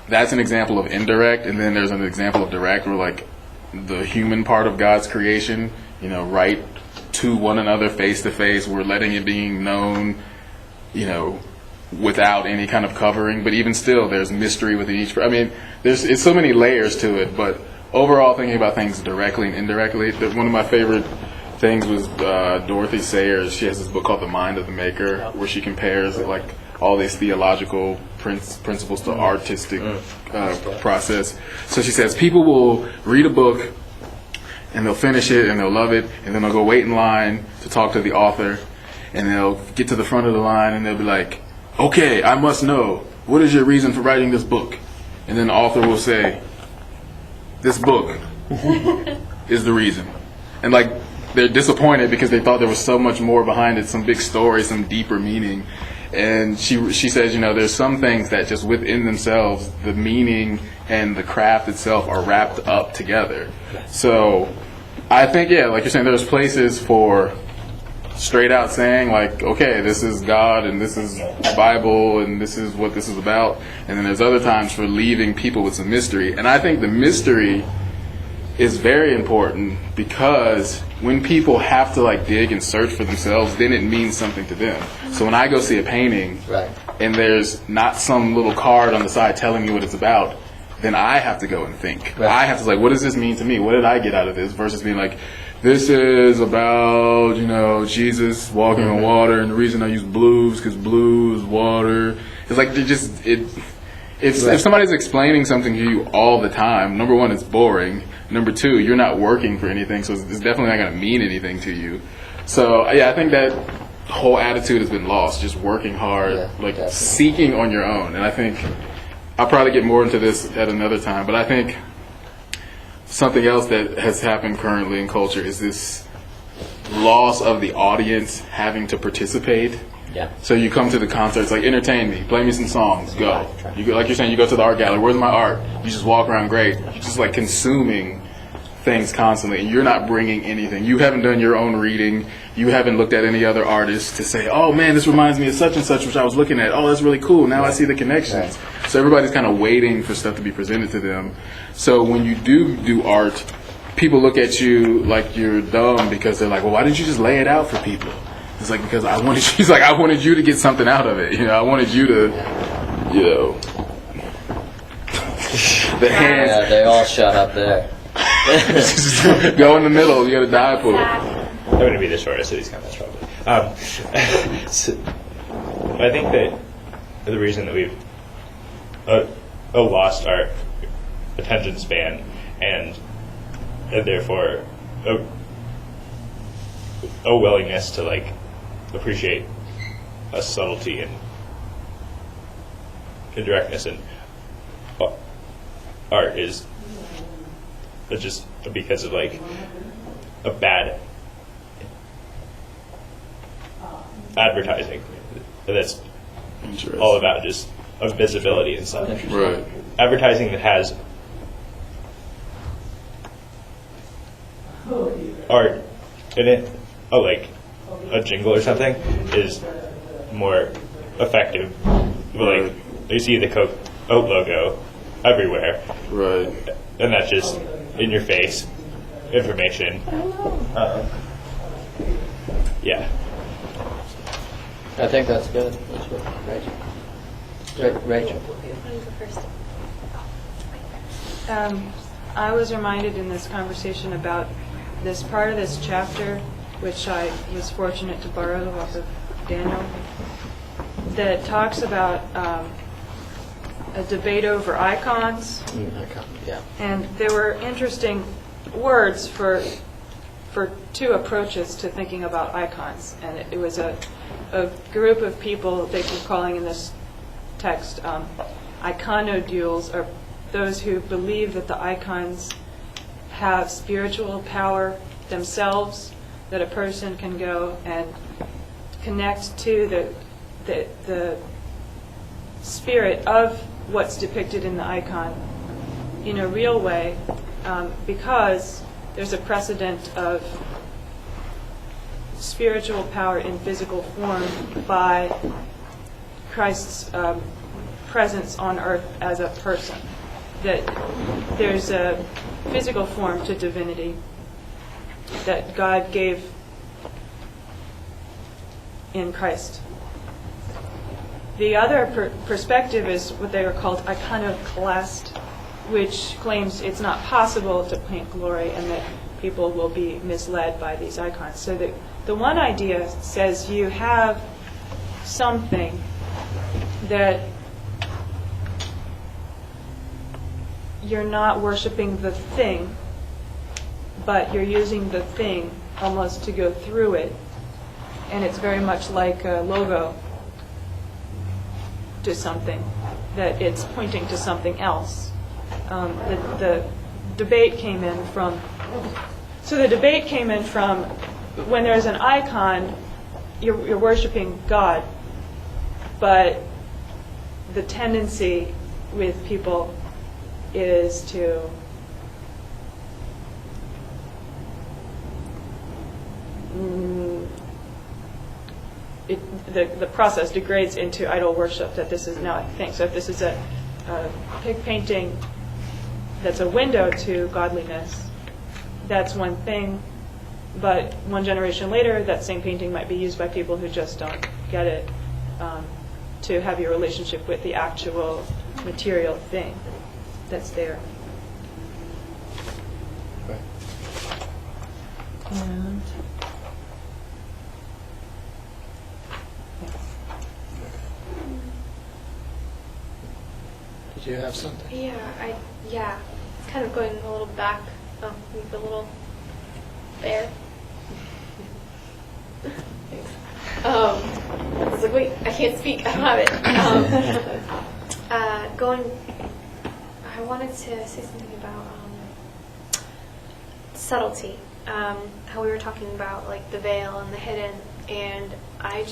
that's an example of indirect, and then there's an example of direct, where like the human part of God's creation, right to one another face to face, we're letting it being known, without any kind of covering. But even still, there's mystery within each. I mean, it's so many layers to it. But overall, thinking about things directly and indirectly, one of my favorite things was Dorothy Sayers. She has this book called The Mind of the Maker, where she compares like all these theological principles to artistic process. So she says people will read a book and they'll finish it and they'll love it, and then they'll go wait in line to talk to the author, and they'll get to the front of the line and they'll be like, okay, I must know, what is your reason for writing this book? And then the author will say, this book is the reason. And like they're disappointed because they thought there was so much more behind it, some big story, some deeper meaning. And she says, there's some things that just within themselves, the meaning and the craft itself are wrapped up together. So I think, like you're saying, there's places for straight out saying like, okay, this is God and this is the Bible and this is what this is about. And then there's other times for leaving people with some mystery. And I think the mystery is very important, because when people have to like dig and search for themselves, then it means something to them. So when I go see a painting, and there's not some little card on the side telling me what it's about, then I have to go and think. I have to like, what does this mean to me? What did I get out of this? Versus being like, this is about, Jesus walking on water, and the reason I use blue is because blue is water. It's like if somebody's explaining something to you all the time, number one, it's boring. Number two, you're not working for anything, so it's definitely not going to mean anything to you. So I think that whole attitude has been lost, just working hard, definitely. Seeking on your own. And I think I'll probably get more into this at another time, but I think something else that has happened currently in culture is this loss of the audience having to participate. Yeah. So you come to the concerts, like, entertain me, play me some songs, go. You go, like you're saying, you go to the art gallery. Where's my art? You just walk around, great. You're just like consuming things constantly, and you're not bringing anything. You haven't done your own reading. You haven't looked at any other artists to say, oh man, this reminds me of such and such, which I was looking at. Oh, that's really cool. Now I see the connections. So everybody's kind of waiting for stuff to be presented to them. So when you do art, people look at you like you're dumb, because they're like, well, why didn't you just lay it out for people? It's like, because I wanted you to get something out of it. I wanted you to, the hands. Yeah, they all shut up there. Go in the middle. You got to die for it. I'm going to be the shortest of these comments, probably. So, I think that the reason that we've lost our attention span and therefore a willingness to like appreciate a subtlety and directness in art is just because of like a bad advertising that's all about just of visibility and stuff. Right. Advertising that has art in it, like a jingle or something, is more effective. Like you see the Coke logo everywhere, right? And that's just in your face information. Yeah. I think that's good. That's good. Rachel. I was reminded in this conversation about this part of this chapter, which I was fortunate to borrow off of Daniel, that talks about a debate over icons. Yeah. And there were interesting words for two approaches to thinking about icons. And it was a group of people they were calling in this text iconodules, or those who believe that the icons have spiritual power themselves, that a person can go and connect to the spirit of what's depicted in the icon in a real way, because there's a precedent of spiritual power in physical form by Christ's presence on earth as a person. That there's a physical form to divinity that God gave in Christ. The other perspective is what they are called iconoclast, which claims it's not possible to paint glory and that people will be misled by these icons. So the one idea says you have something that you're not worshiping the thing, but you're using the thing almost to go through it. And it's very much like a logo to something, that it's pointing to something else. The debate came in from when there's an icon, you're worshiping God, but the tendency with people is to the process degrades into idol worship, that this is now a thing. So if this is a pig painting that's a window to godliness, that's one thing, but one generation later, that same painting might be used by people who just don't get it, to have your relationship with the actual material thing that's there. And Did you have something? Yeah, it's kind of going a little back, the little bear. I was like, wait, I can't speak, I don't have it. I wanted to say something about subtlety, how we were talking about like the veil and the hidden, and I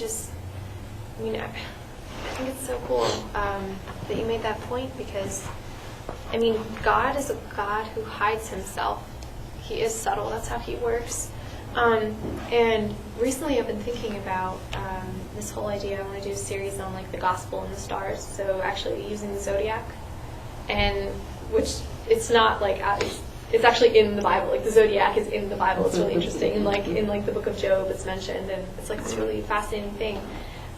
think it's so cool that you made that point, because God is a God who hides himself. He is subtle. That's how he works. And recently I've been thinking about this whole idea. I want to do a series on like the gospel and the stars. So actually using the zodiac, and which it's not like it's actually in the Bible. Like the zodiac is in the Bible. It's really interesting. And like in like the book of Job, it's mentioned, and it's like this really fascinating thing.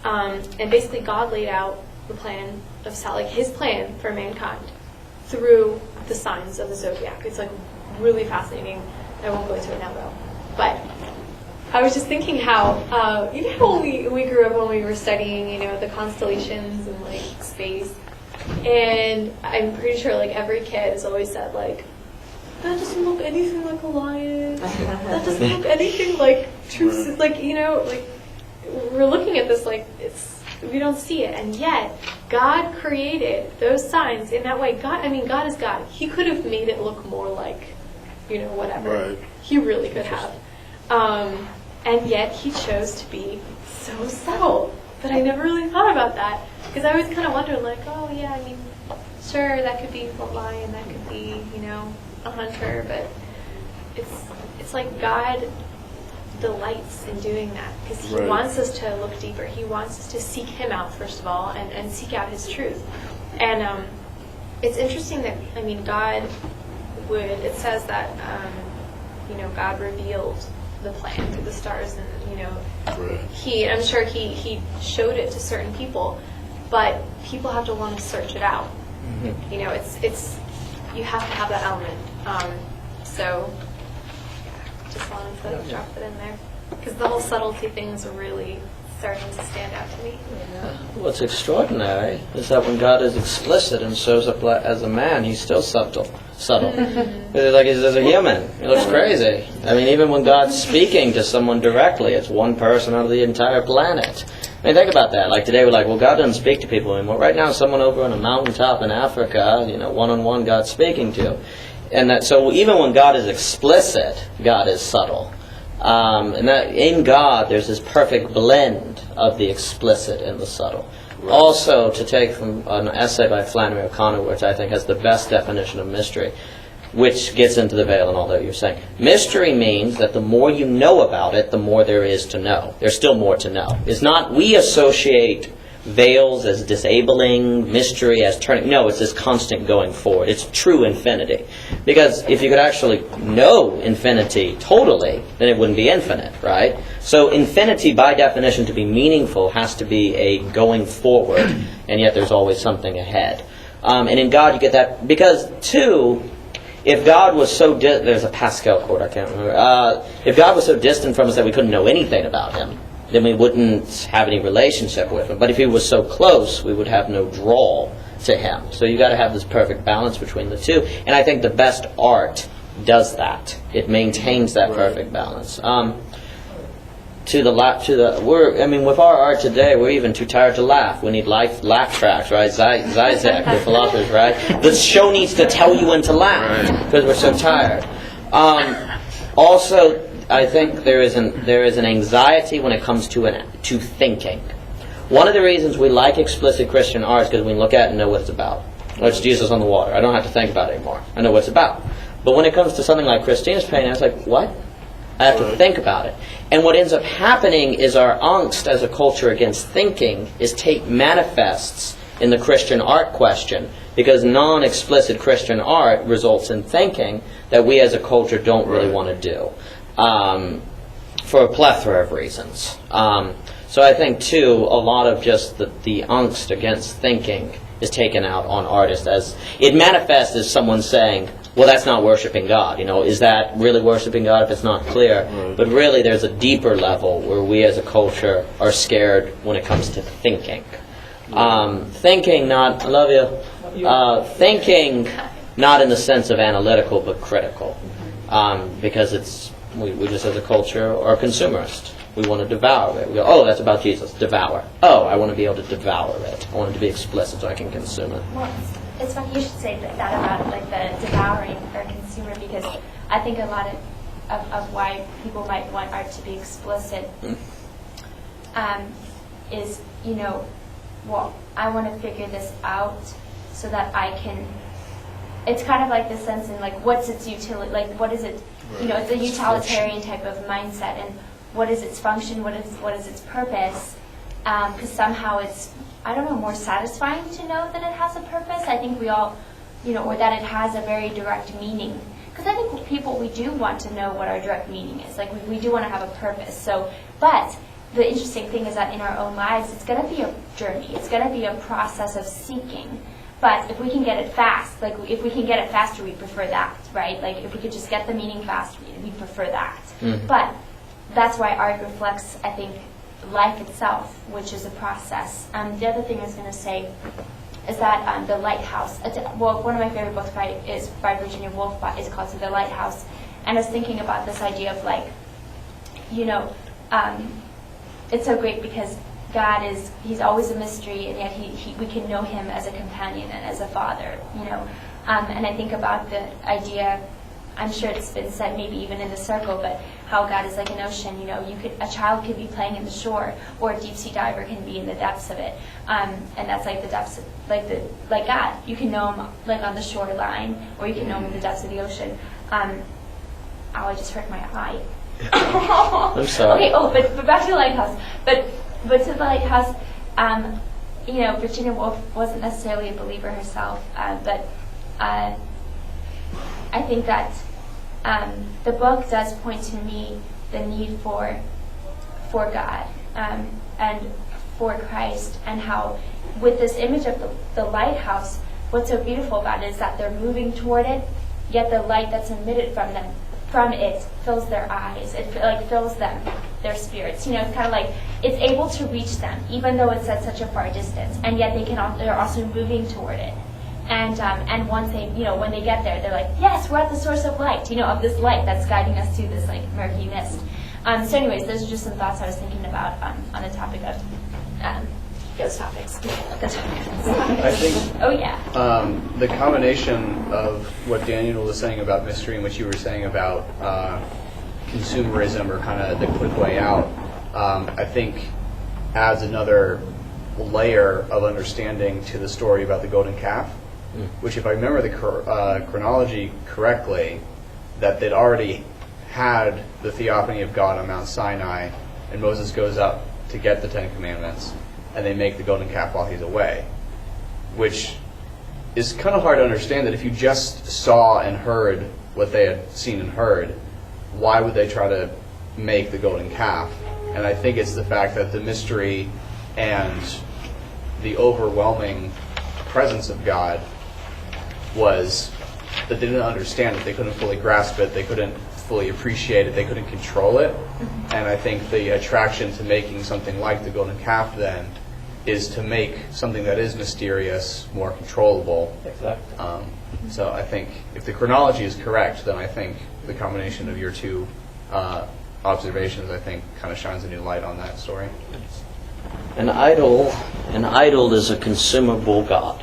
And basically God laid out the plan of like his plan for mankind through the signs of the zodiac. It's like really fascinating. I won't go into it now though. But I was just thinking how, you know how when we grew up, when we were studying, the constellations and like space, and I'm pretty sure like every kid has always said like, that doesn't look anything like a lion. That doesn't look anything like truth. Like, like we're looking at this like we don't see it, and yet God created those signs in that way. God is God. He could have made it look more like, whatever. Right. He really could have. And yet he chose to be so subtle. But I never really thought about that, because I always kind of wondered like, oh yeah, sure, that could be a lion, that could be, a hunter, but it's like God delights in doing that, because he wants us to look deeper. He wants us to seek him out first of all, and seek out his truth. And it's interesting that God would, it says that God revealed the plan through the stars, and I'm sure he showed it to certain people, but people have to want to search it out. It's you have to have that element. So just wanted to drop it in there, because the whole subtlety things are really starting to stand out to me. What's extraordinary is that when God is explicit and shows up as a man, he's still subtle. It's like he's a human. He looks crazy. Even when God's speaking to someone directly, it's one person out of the entire planet. Think about that. Like today, we're like, well, God doesn't speak to people anymore. Right now, someone over on a mountaintop in Africa, one-on-one, God's speaking to. And that, so even when God is explicit, God is subtle. And that in God, there's this perfect blend of the explicit and the subtle. Right. Also, to take from an essay by Flannery O'Connor, which I think has the best definition of mystery, which gets into the veil and all that you're saying. Mystery means that the more you know about it, the more there is to know. There's still more to know. It's not, we associate veils as disabling, mystery as turning. No, it's this constant going forward. It's true infinity. Because if you could actually know infinity totally, then it wouldn't be infinite, right? So infinity, by definition, to be meaningful, has to be a going forward, and yet there's always something ahead. And in God you get that, because, too, if God was so there's a Pascal quote, I can't remember. If God was so distant from us that we couldn't know anything about Him, then we wouldn't have any relationship with Him. But if He was so close, we would have no draw to Him. So you've got to have this perfect balance between the two. And I think the best art does that. It maintains that perfect balance. With our art today, we're even too tired to laugh. We need laugh tracks, right? Zizek, the philosophers, right? The show needs to tell you when to laugh because we're so tired. Also, I think there is an anxiety when it comes to thinking. One of the reasons we like explicit Christian art is because we look at it and know what it's about. Oh, it's Jesus on the water. I don't have to think about it anymore. I know what it's about. But when it comes to something like Christina's painting, I was like, what? I have to think about it. And what ends up happening is our angst as a culture against thinking manifests in the Christian art question, because non-explicit Christian art results in thinking that we as a culture don't really want to do. For a plethora of reasons. So I think, too, a lot of just the angst against thinking is taken out on artists as it manifests as someone saying, well, that's not worshiping God. Is that really worshiping God if it's not clear? But really there's a deeper level where we as a culture are scared when it comes to thinking. Thinking not, I love you, thinking not in the sense of analytical but critical. Because we just as a culture are consumerist. We want to devour it. We go, oh, that's about Jesus. Devour. Oh, I want to be able to devour it. I want it to be explicit so I can consume it. Well, it's funny you should say that about like the devouring or consumer, because I think a lot of why people might want art to be explicit is, well, I want to figure this out so that I can. It's kind of like the sense in like what's its utility, like what is it? It's a utilitarian type of mindset, and what is its function? What is its purpose? Because somehow it's, I don't know, more satisfying to know that it has a purpose. I think we all, or that it has a very direct meaning. Because I think we do want to know what our direct meaning is. Like we do want to have a purpose. So, but the interesting thing is that in our own lives, it's going to be a journey. It's going to be a process of seeking. But if we can get it fast, like if we can get it faster, we prefer that, right? Like if we could just get the meaning fast, we prefer that. Mm-hmm. But that's why art reflects, I think, life itself, which is a process. The other thing I was going to say is that The Lighthouse, one of my favorite books is by Virginia Woolf, is called The Lighthouse. And I was thinking about this idea of like, it's so great because God he's always a mystery, and yet we can know Him as a companion and as a father, And I think about the idea, I'm sure it's been said maybe even in the circle, but how God is like an ocean. A child could be playing in the shore, or a deep sea diver can be in the depths of it, and that's like the depths, of, like God. You can know Him like on the shoreline, or you can know Him in the depths of the ocean. I just hurt my eye. I'm sorry. Okay. But back to the lighthouse. But to the lighthouse, Virginia Woolf wasn't necessarily a believer herself, but I think that the book does point to me the need for God and for Christ, and how with this image of the lighthouse, what's so beautiful about it is that they're moving toward it, yet the light that's emitted from it fills their eyes. It fills them, their spirits. It's kind of like it's able to reach them, even though it's at such a far distance, and yet they're also moving toward it. And once they, when they get there, they're like, yes, we're at the source of light, of this light that's guiding us through this like murky mist. So anyways, those are just some thoughts I was thinking about on the topic of those topics. I think oh yeah. The combination of what Daniel was saying about mystery and what you were saying about consumerism, or kind of the quick way out, I think adds another layer of understanding to the story about the golden calf. which, if I remember the chronology correctly, that they'd already had the theophany of God on Mount Sinai, and Moses goes up to get the Ten Commandments, and they make the golden calf while he's away, which is kind of hard to understand, that if you just saw and heard what they had seen and heard, why would they try to make the golden calf? And I think it's the fact that the mystery and the overwhelming presence of God was that they didn't understand it. They couldn't fully grasp it. They couldn't fully appreciate it. They couldn't control it. And I think the attraction to making something like the golden calf then is to make something that is mysterious more controllable. Exactly. So I think if the chronology is correct, then I think the combination of your two observations, I think, kind of shines a new light on that story. An idol is a consumable God.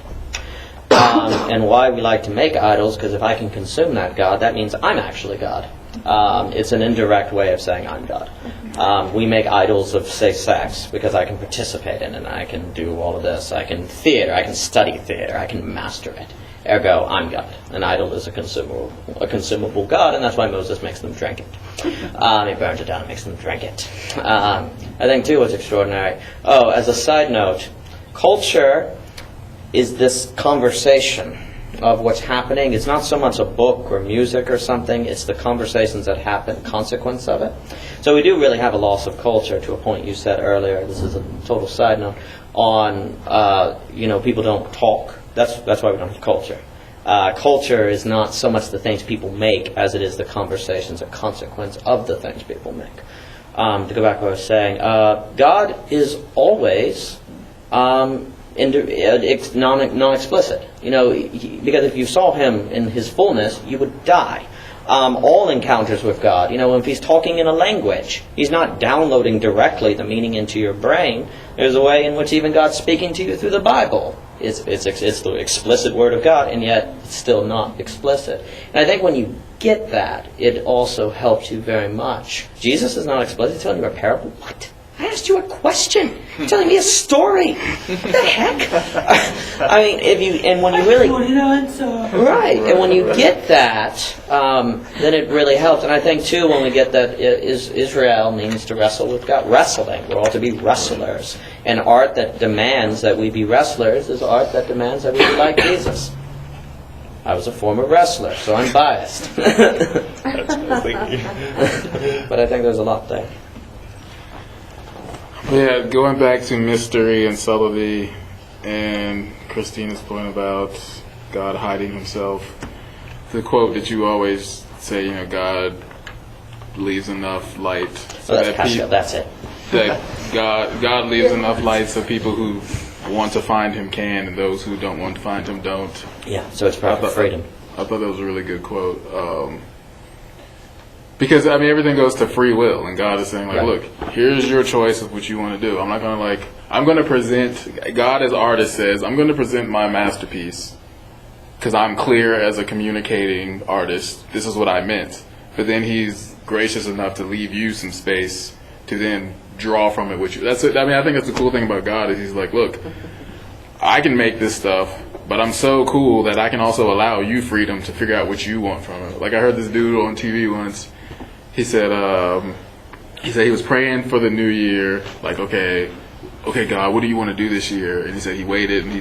And why we like to make idols, because if I can consume that God, that means I'm actually God. It's an indirect way of saying I'm God. We make idols of, say, sex, because I can participate in it, and I can do all of this. I can study theater, I can master it. Ergo, I'm God. An idol is a consumable God, and that's why Moses makes them drink it. He burns it down and makes them drink it. I think, too, what's extraordinary. Oh, as a side note, culture is this conversation of what's happening. It's not so much a book or music or something. It's the conversations that happen, consequence of it. So we do really have a loss of culture, to a point you said earlier. This is a total side note on, people don't talk. That's why we don't have culture. Culture is not so much the things people make as it is the conversations, a consequence of the things people make. To go back to what I was saying, God is always non-explicit. Because if you saw him in his fullness, you would die. All encounters with God, if he's talking in a language, he's not downloading directly the meaning into your brain. There's a way in which even God's speaking to you through the Bible. It's the explicit word of God, and yet it's still not explicit. And I think when you get that, it also helps you very much. Jesus is not explicit. He's telling you a parable. What? I asked you a question. You're telling me a story. What the heck? I mean, when you really... Right, and when you get that, then it really helps. And I think, too, when we get that, Israel means to wrestle with God. Wrestling. We're all to be wrestlers. And art that demands that we be wrestlers is art that demands that we be like Jesus. I was a former wrestler, so I'm biased. That's cool. But I think there's a lot there. Yeah, going back to mystery and subtlety and Christina's point about God hiding himself, the quote that you always say, God leaves enough light so That's it. that God leaves enough light so people who want to find him can, and those who don't want to find him don't. Yeah, so it's proper freedom. I thought that was a really good quote. Because, everything goes to free will, and God is saying, look, here's your choice of what you want to do. I'm not going to, I'm going to present, God as artist says, I'm going to present my masterpiece, because I'm clear as a communicating artist. This is what I meant. But then he's gracious enough to leave you some space to then draw from it what you... That's it. I think that's the cool thing about God, is he's like, look, I can make this stuff, but I'm so cool that I can also allow you freedom to figure out what you want from it. I heard this dude on TV once. He said he was praying for the new year, okay, God, what do you want to do this year? And he said he waited and he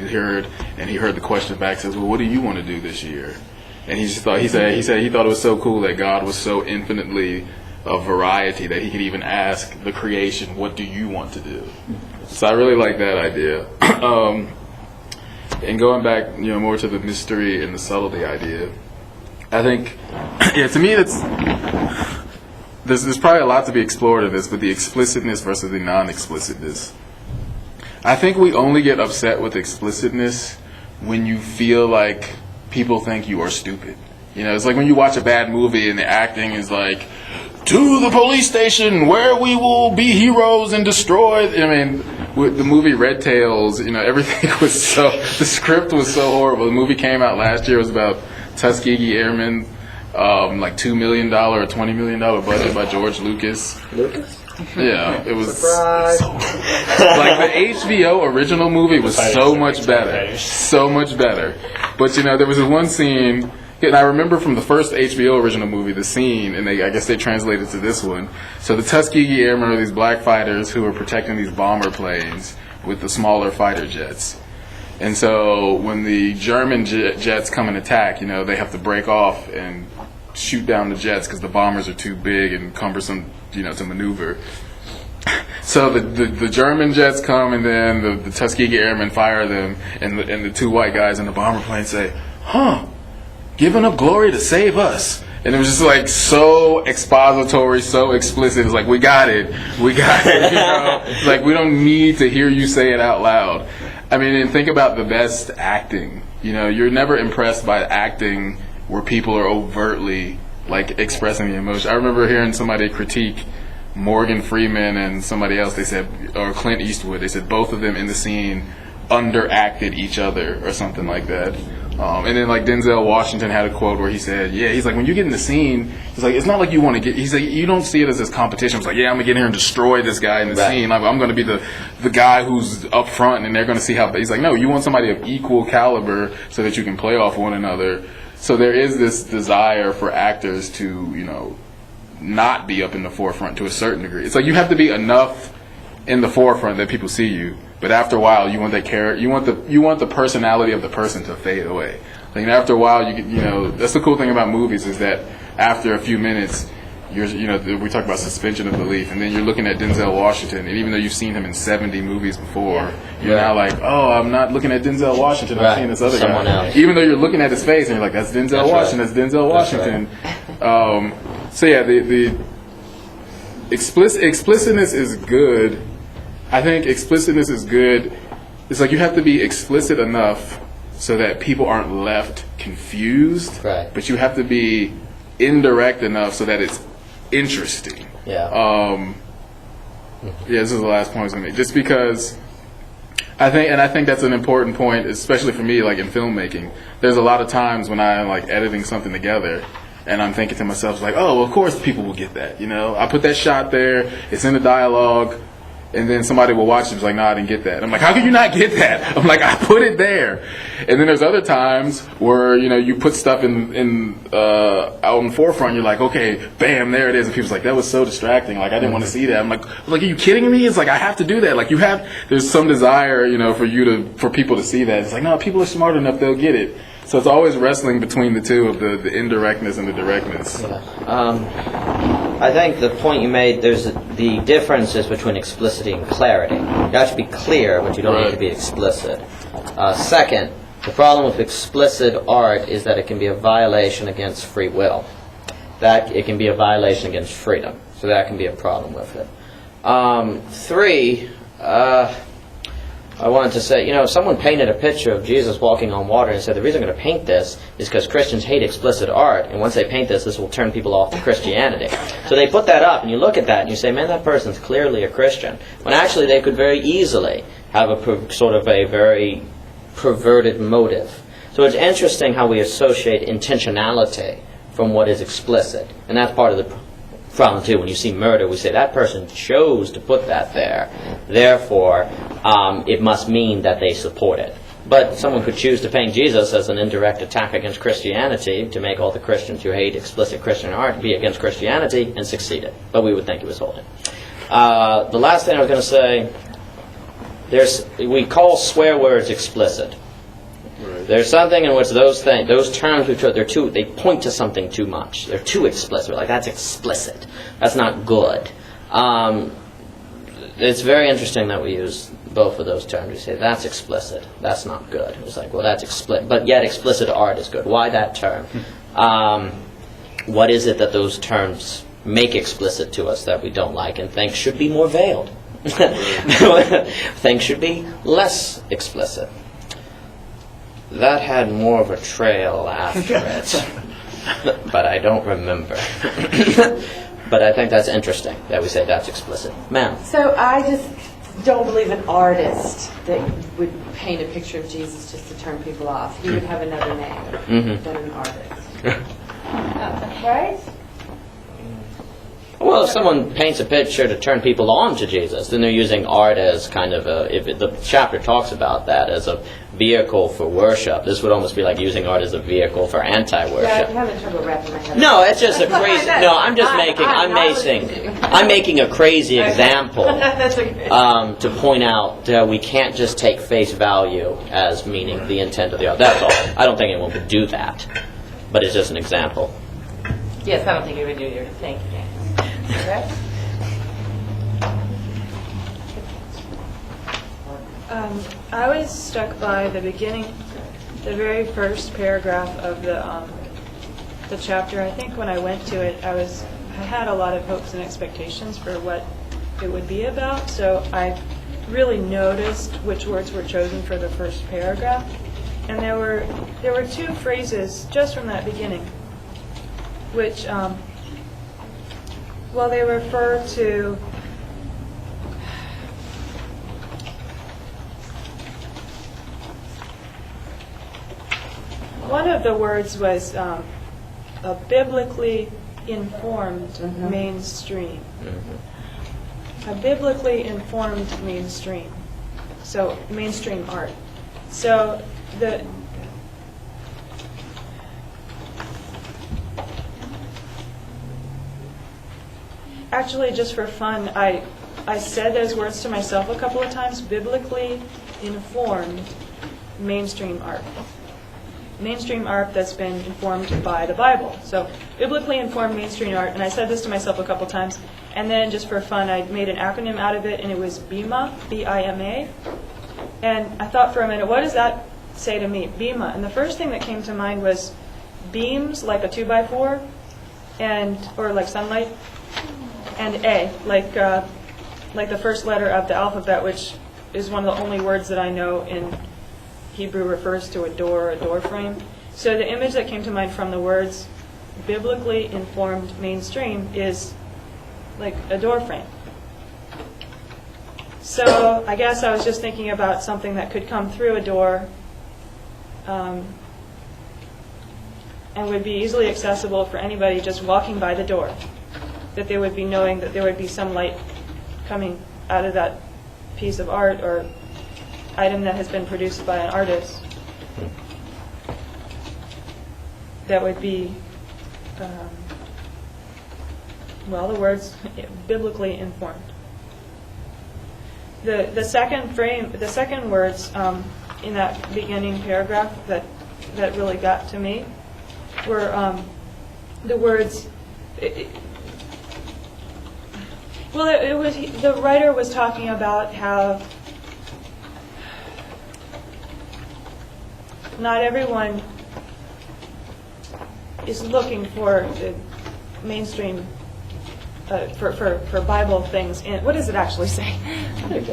heard the question back, says, well, what do you want to do this year? And he said he thought it was so cool that God was so infinitely of variety that he could even ask the creation, what do you want to do? So I really like that idea. And going back, more to the mystery and the subtlety idea, I think, to me, there's probably a lot to be explored in this, but the explicitness versus the non-explicitness. I think we only get upset with explicitness when you feel like people think you are stupid. It's like when you watch a bad movie and the acting is like, to the police station where we will be heroes and destroy. With the movie Red Tails, everything was the script was so horrible. The movie came out last year. It was about Tuskegee Airmen. $2 million or $20 million budget by George Lucas. Yeah, it was. Surprise. The HBO original movie was so much better. But there was this one scene, and I remember from the first HBO original movie, the scene, and I guess they translated to this one. So the Tuskegee Airmen are these black fighters who are protecting these bomber planes with the smaller fighter jets. And so when the German jets come and attack, they have to break off and shoot down the jets because the bombers are too big and cumbersome, to maneuver. So the German jets come, and then the Tuskegee Airmen fire them, and the two white guys in the bomber plane say, giving up glory to save us. And it was just like so expository, so explicit. It's like, we got it. It's like, we don't need to hear you say it out loud. I mean, and think about the best acting. You're never impressed by acting where people are overtly like expressing the emotion. I remember hearing somebody critique Morgan Freeman and somebody else. They said, or Clint Eastwood. They said both of them in the scene underacted each other or something like that. And then like Denzel Washington had a quote where he said, he's like, when you get in the scene, he's like, it's not like you want to get, he's like, you don't see it as this competition. It's like, I'm going to get here and destroy this guy in the scene. I'm going to be the guy who's up front, and they're going to see how, he's like, no, you want somebody of equal caliber so that you can play off one another. So there is this desire for actors to, not be up in the forefront to a certain degree. It's like you have to be enough in the forefront that people see you. But after a while, you want that character. You want the personality of the person to fade away. Like after a while, that's the cool thing about movies is that after a few minutes, we talk about suspension of belief, and then you're looking at Denzel Washington, and even though you've seen him in 70 movies before, you're now like, I'm not looking at Denzel Washington. I'm seeing this other Someone guy. else. Even though you're looking at his face, and you're like, that's Denzel Washington. That's Denzel Washington. So yeah, the explicitness is good. I think explicitness is good. It's like you have to be explicit enough so that people aren't left confused. Right. But you have to be indirect enough so that it's interesting. Yeah. This is the last point I was going to make. Just because I think that's an important point, especially for me, like in filmmaking. There's a lot of times when I'm like editing something together, and I'm thinking to myself, like, well, of course people will get that. I put that shot there. It's in the dialogue. And then somebody will watch it and be like, no, I didn't get that. I'm like, how can you not get that? I'm like, I put it there. And then there's other times where, you put stuff out in the forefront. You're like, okay, bam, there it is. And people's like, that was so distracting. Like, I didn't want to see that. I'm like, are you kidding me? It's like, I have to do that. Like, there's some desire, for people to see that. It's like, no, people are smart enough. They'll get it. So it's always wrestling between the two of the indirectness and the directness. I think the point you made, there's the differences between explicitity and clarity. You have to be clear, but you don't need to be explicit. Second, the problem with explicit art is that it can be a violation against free will. That it can be a violation against freedom. So that can be a problem with it. Three, I wanted to say, if someone painted a picture of Jesus walking on water and said, the reason I'm going to paint this is because Christians hate explicit art, and once they paint this will turn people off to Christianity. So they put that up, and you look at that, and you say, man, that person's clearly a Christian. When actually they could very easily have a sort of a very perverted motive. So it's interesting how we associate intentionality from what is explicit. And that's part of the problem too. When you see murder, we say that person chose to put that there. Therefore, it must mean that they support it. But someone could choose to paint Jesus as an indirect attack against Christianity to make all the Christians who hate explicit Christian art be against Christianity and succeeded. But we would think he was holding. The last thing I was going to say, we call swear words explicit. There's something in which those terms they point to something too much. They're too explicit. We're like, that's explicit. That's not good. It's very interesting that we use both of those terms. We say that's explicit. That's not good. It's like, well, that's explicit, but yet explicit art is good. Why that term? What is it that those terms make explicit to us that we don't like and think should be more veiled? Things should be less explicit. That had more of a trail after it, but I don't remember. But I think that's interesting that we say that's explicit. Ma'am? So I just don't believe an artist that would paint a picture of Jesus just to turn people off. He would have another name than an artist. Right? Well, if someone paints a picture to turn people on to Jesus, then they're using art as kind of the chapter talks about that as a vehicle for worship. This would almost be like using art as a vehicle for anti-worship. Yeah, I'm having trouble wrapping my head. No, it's just a crazy. No, I'm just I'm making a crazy example That's okay. to point out we can't just take face value as meaning the intent of the art. That's all. I don't think anyone would do that, but it's just an example. Yes, I don't think you would do your thing. Correct? I was struck by the beginning, the very first paragraph of the chapter. I think when I went to it, I had a lot of hopes and expectations for what it would be about. So I really noticed which words were chosen for the first paragraph, and there were two phrases just from that beginning, which they refer to. One of the words was a biblically informed mainstream. A biblically informed mainstream. So, mainstream art. So, actually, just for fun, I said those words to myself a couple of times. Biblically informed mainstream art. Mainstream art that's been informed by the Bible. So, biblically informed mainstream art, and I said this to myself a couple times, and then just for fun, I made an acronym out of it, and it was BIMA, B-I-M-A, and I thought for a minute, what does that say to me, BIMA? And the first thing that came to mind was beams, like a 2x4, or like sunlight, and A, like the first letter of the alphabet, which is one of the only words that I know in Hebrew refers to a door or a door frame. So the image that came to mind from the words biblically informed mainstream is like a door frame. So I guess I was just thinking about something that could come through a door and would be easily accessible for anybody just walking by the door. That they would be knowing that there would be some light coming out of that piece of art or item that has been produced by an artist that would be, the words biblically informed. The second words in that beginning paragraph that really got to me were the words. It was the writer was talking about how not everyone is looking for the mainstream for Bible things. And what does it actually say? It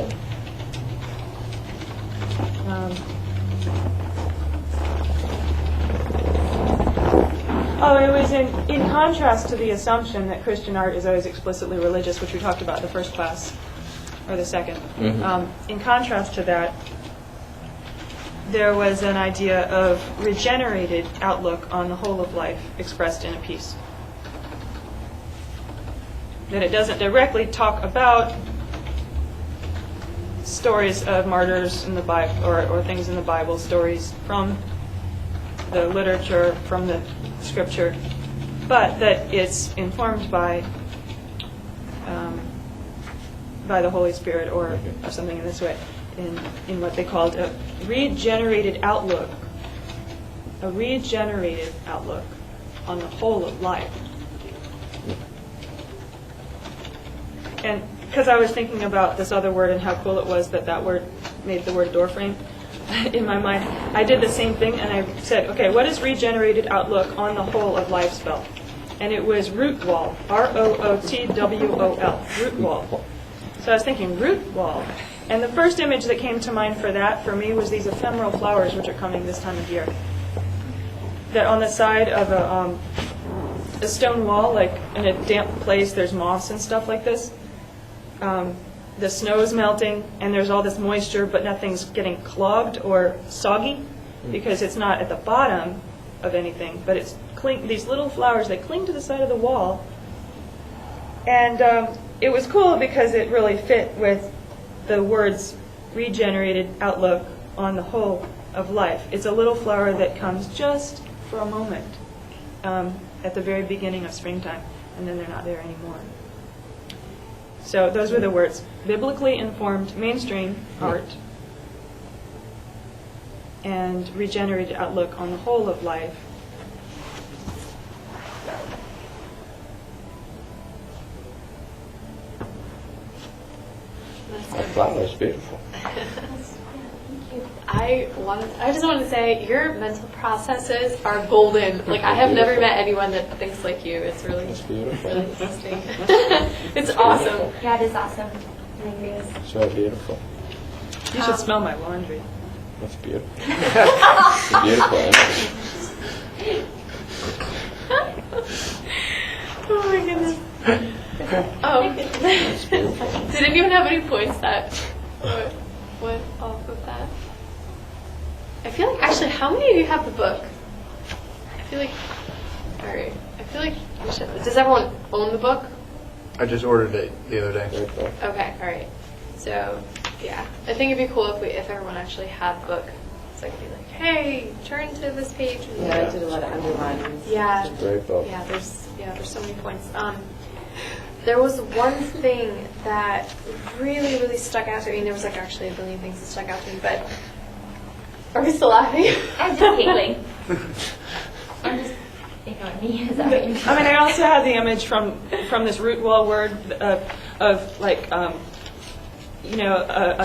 was in contrast to the assumption that Christian art is always explicitly religious, which we talked about in the first class, or the second. In contrast to that, there was an idea of regenerated outlook on the whole of life expressed in a piece. That it doesn't directly talk about stories of martyrs in the Bible or things in the Bible, stories from the literature, from the scripture, but that it's informed by the Holy Spirit or something in this way, in what they called a regenerated outlook on the whole of life. And because I was thinking about this other word and how cool it was that word made the word doorframe in my mind, I did the same thing and I said, okay, what is regenerated outlook on the whole of life spelled? And it was root wall, R-O-O-T-W-O-L, root wall. So I was thinking root wall. And the first image that came to mind for that, for me, was these ephemeral flowers which are coming this time of year. That on the side of a stone wall, like in a damp place, there's moss and stuff like this. The snow is melting, and there's all this moisture, but nothing's getting clogged or soggy because it's not at the bottom of anything, but it's these little flowers, they cling to the side of the wall, And it was cool because it really fit with the words regenerated outlook on the whole of life. It's a little flower that comes just for a moment at the very beginning of springtime, and then they're not there anymore. So those were the words. Biblically informed mainstream art and regenerated outlook on the whole of life. That flower is beautiful. I just want to say your mental processes are golden. Like I have never met anyone that thinks like you. It's really, beautiful. really interesting. It's awesome. Yeah, it is awesome. I agree. So beautiful. You should smell my laundry. That's beautiful. It's a beautiful image. Oh my goodness. Did anyone have any points that went off of that? I feel like, actually, how many of you have the book? I feel like, alright, I feel like we should, does everyone own the book? I just ordered it the other day. Okay, alright. So, yeah, I think it'd be cool if everyone actually had the book. So I could be like, hey, turn to this page. And Yeah, I did a lot of underlinings. Yeah. It's a great book. There's so many points. There was one thing that really, really stuck out to me. There was like actually a billion things that stuck out to me, but are we still laughing? I'm just giggling. I'm just ignoring me. Is that what you mean? I mean, I also had the image from this root wall word of like, a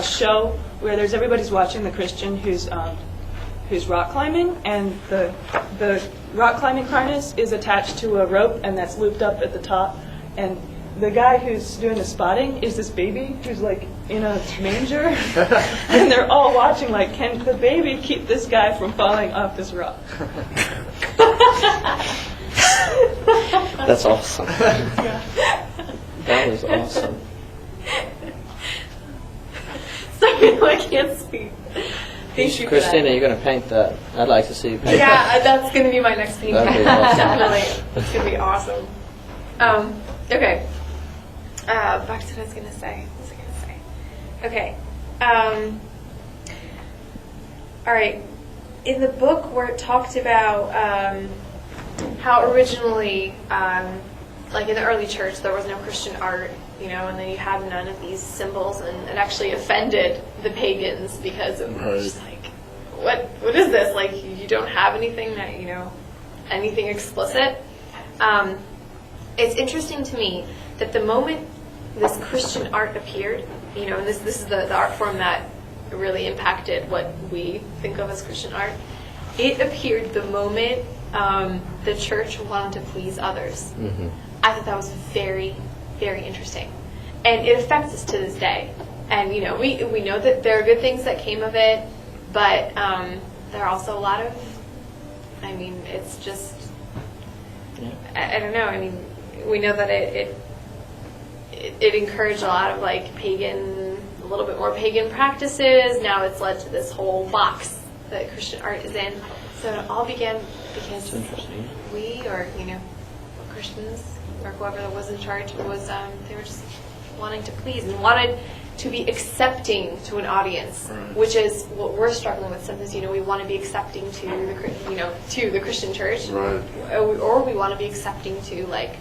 show where there's everybody's watching the Christian who's rock climbing, and the rock climbing harness is attached to a rope, and that's looped up at the top, and the guy who's doing the spotting is this baby who's like in a manger, and they're all watching like, can the baby keep this guy from falling off this rock? That's awesome. That was awesome. Sorry, I can't speak. Thank you for Christina, that. you're going to paint that. I'd like to see you paint that. Yeah, that's going to be my next painting. That'd be awesome. Definitely. It's going to be awesome. Okay. Back to what I was going to say. What was I going to say? Okay. All right. In the book where it talked about how originally, like in the early church, there was no Christian art, and then you had none of these symbols, and it actually offended the pagans because it was just like, what is this? Like, you don't have anything that, anything explicit. It's interesting to me that the moment this Christian art appeared, and this is the art form that really impacted what we think of as Christian art, it appeared the moment the church wanted to please others. Mm-hmm. I thought that was very, very interesting. And it affects us to this day. And, we know that there are good things that came of it, but there are also a lot of, it's just, I don't know, we know that it encouraged a lot of like a little bit more pagan practices. Now it's led to this whole box that Christian art is in. So it all began because we, or Christians, or whoever that was in charge, was they were just wanting to please and wanted to be accepting to an audience, which is what we're struggling with sometimes. We want to be accepting to the Christian church, Right. or we want to be accepting to like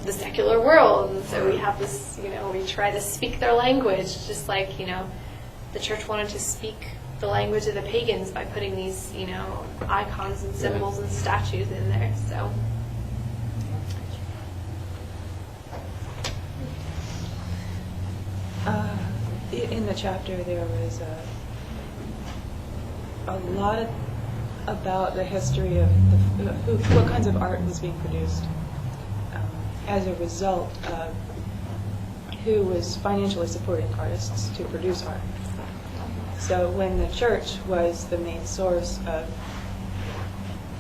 the secular world, and so we have this, we try to speak their language, just like the church wanted to speak the language of the pagans by putting these icons and symbols and statues in there. So. In the chapter, there was a lot about the history of what kinds of art was being produced as a result of who was financially supporting artists to produce art. So when the church was the main source of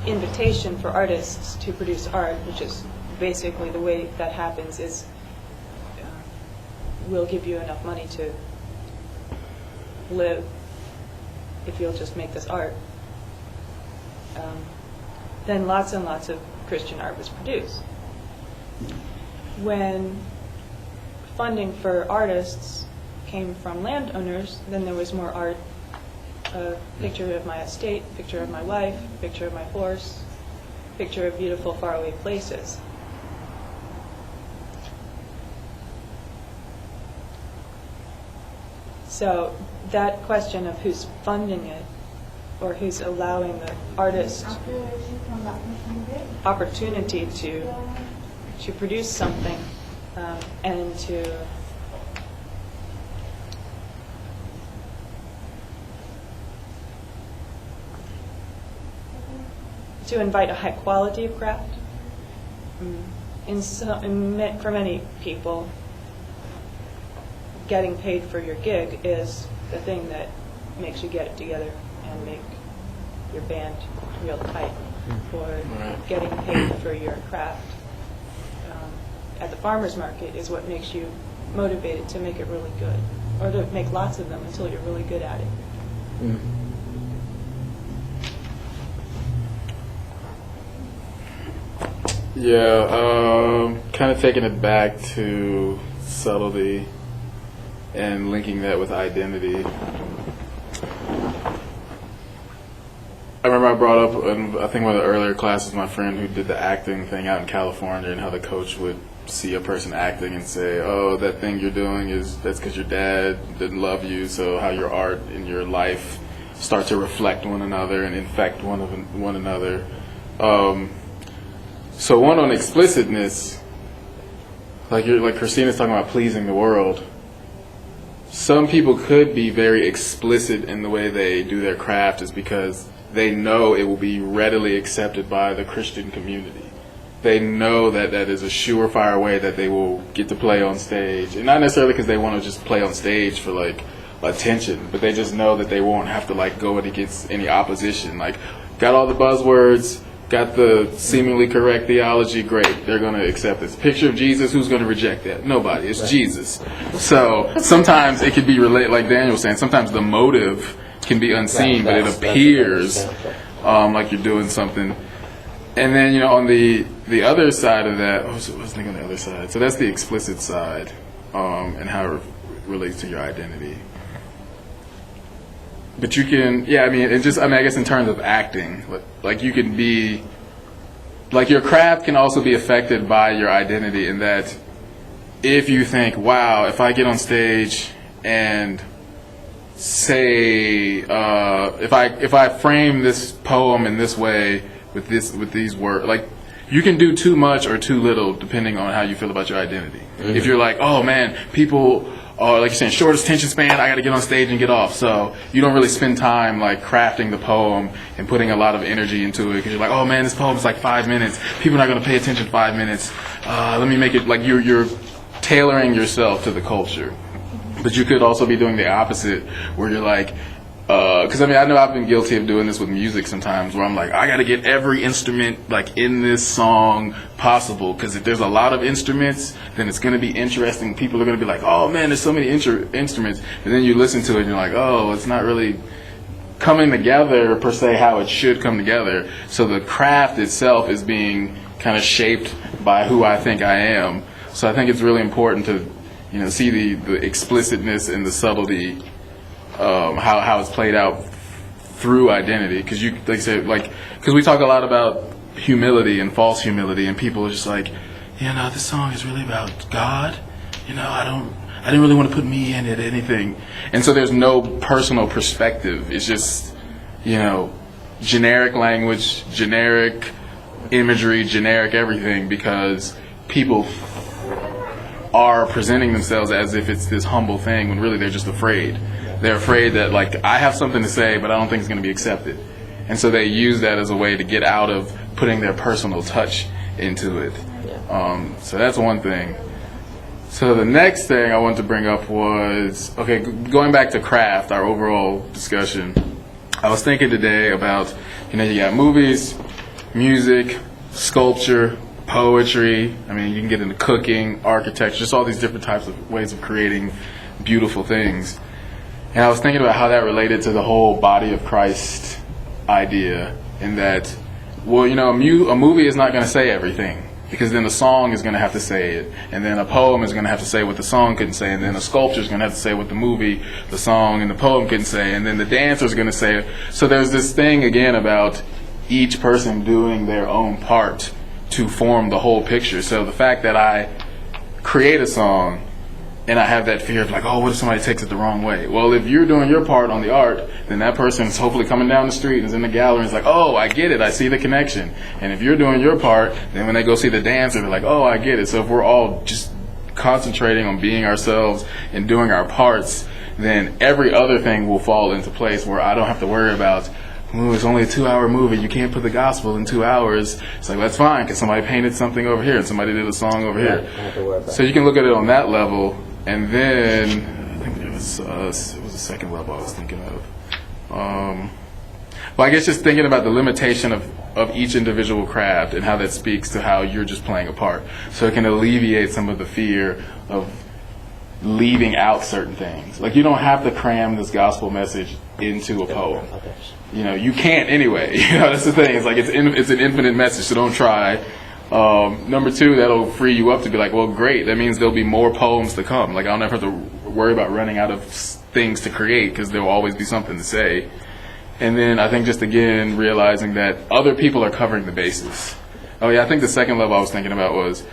invitation for artists to produce art, which is basically the way that happens is we'll give you enough money to live if you'll just make this art. Then lots and lots of Christian art was produced. When funding for artists came from landowners, then there was more art. A picture of my estate, picture of my wife, picture of my horse, picture of beautiful faraway places. So that question of who's funding it, or who's allowing the artist opportunity to produce something, and to invite a high quality of craft. For many people, getting paid for your gig is the thing that makes you get it together and make your band real tight, or getting paid for your craft at the farmer's market is what makes you motivated to make it really good, or to make lots of them until you're really good at it. Yeah, kind of taking it back to subtlety and linking that with identity. I remember I brought up, in, I think one of the earlier classes, my friend who did the acting thing out in California, and how the coach would see a person acting and say, oh, that thing you're doing that's because your dad didn't love you, so how your art and your life start to reflect one another and infect one another. So one on explicitness, like Christina's talking about pleasing the world. Some people could be very explicit in the way they do their craft is because they know it will be readily accepted by the Christian community. They know that that is a surefire way that they will get to play on stage. And not necessarily because they want to just play on stage for like attention, but they just know that they won't have to like go against any opposition. Like, got all the buzzwords, got the seemingly correct theology, great. They're going to accept this. Picture of Jesus, who's going to reject that? Nobody. It's Jesus. So sometimes it could be related, like Daniel was saying, sometimes the motive can be unseen, but it appears like you're doing something. And then, you know, on the other side of that, I was thinking on the other side. So that's the explicit side, and how it relates to your identity. But you can, yeah, I mean, I guess in terms of acting, like you can be, like your craft can also be affected by your identity in that if you think, wow, if I get on stage and say, if I frame this poem in this way with these words, like you can do too much or too little depending on how you feel about your identity. Mm-hmm. If you're like, oh man, people, like you're saying, shortest attention span, I got to get on stage and get off. So you don't really spend time like crafting the poem and putting a lot of energy into it because you're like, oh man, this poem's like 5 minutes. People are not going to pay attention 5 minutes. Let me make it like you're tailoring yourself to the culture. But you could also be doing the opposite where you're like, because I mean, I know I've been guilty of doing this with music sometimes where I'm like, I got to get every instrument like in this song possible, because if there's a lot of instruments, then it's going to be interesting. People are going to be like, oh man, there's so many instruments. And then you listen to it and you're like, oh, it's not really coming together per se how it should come together. So the craft itself is being kind of shaped by who I think I am. So I think it's really important to, you know, see the explicitness and the subtlety, how it's played out through identity. Because you, like I said, because we talk a lot about humility and false humility, and people are just like, you know, this song is really about God. You know, I didn't really want to put me in it, anything. And so there's no personal perspective. It's just, you know, generic language, generic imagery, generic everything, because people are presenting themselves as if it's this humble thing when really they're just afraid. They're afraid that, like, I have something to say, but I don't think it's going to be accepted. And so they use that as a way to get out of putting their personal touch into it. So that's one thing. So the next thing I wanted to bring up was, okay, going back to craft, our overall discussion, I was thinking today about, you know, you got movies, music, sculpture, poetry. I mean, you can get into cooking, architecture, just all these different types of ways of creating beautiful things. And I was thinking about how that related to the whole body of Christ idea, in that, well, you know, a movie is not going to say everything. because then the song is going to have to say it, and then a poem is going to have to say what the song couldn't say, and then a sculpture is going to have to say what the movie, the song, and the poem couldn't say, and then the dancer is going to say it. So there's this thing again about each person doing their own part to form the whole picture. So the fact that I create a song and I have that fear of like, oh, what if somebody takes it the wrong way? Well, if you're doing your part on the art, then that person's hopefully coming down the street and is in the gallery and is like, oh, I get it, I see the connection. And if you're doing your part, then when they go see the dancer, they're like, oh, I get it. So if we're all just concentrating on being ourselves and doing our parts, then every other thing will fall into place where I don't have to worry about, ooh, it's only a 2-hour movie, you can't put the gospel in 2 hours. It's like, that's fine, because somebody painted something over here and somebody did a song over here. I have to worry about So you can look at it on that level, and then I think it was the second level I was thinking of. Well, I guess just thinking about the limitation of each individual craft and how that speaks to how you're just playing a part. So it can alleviate some of the fear of leaving out certain things. Like, you don't have to cram this gospel message into a poem. You know, you can't anyway. You know, that's the thing. It's like it's an infinite message, so don't try. Number two, that'll free you up to be like, well, great. That means there'll be more poems to come. Like, I'll never have to worry about running out of things to create because there will always be something to say. And then I think just again realizing that other people are covering the bases. Oh yeah, I think the second level I was thinking about was,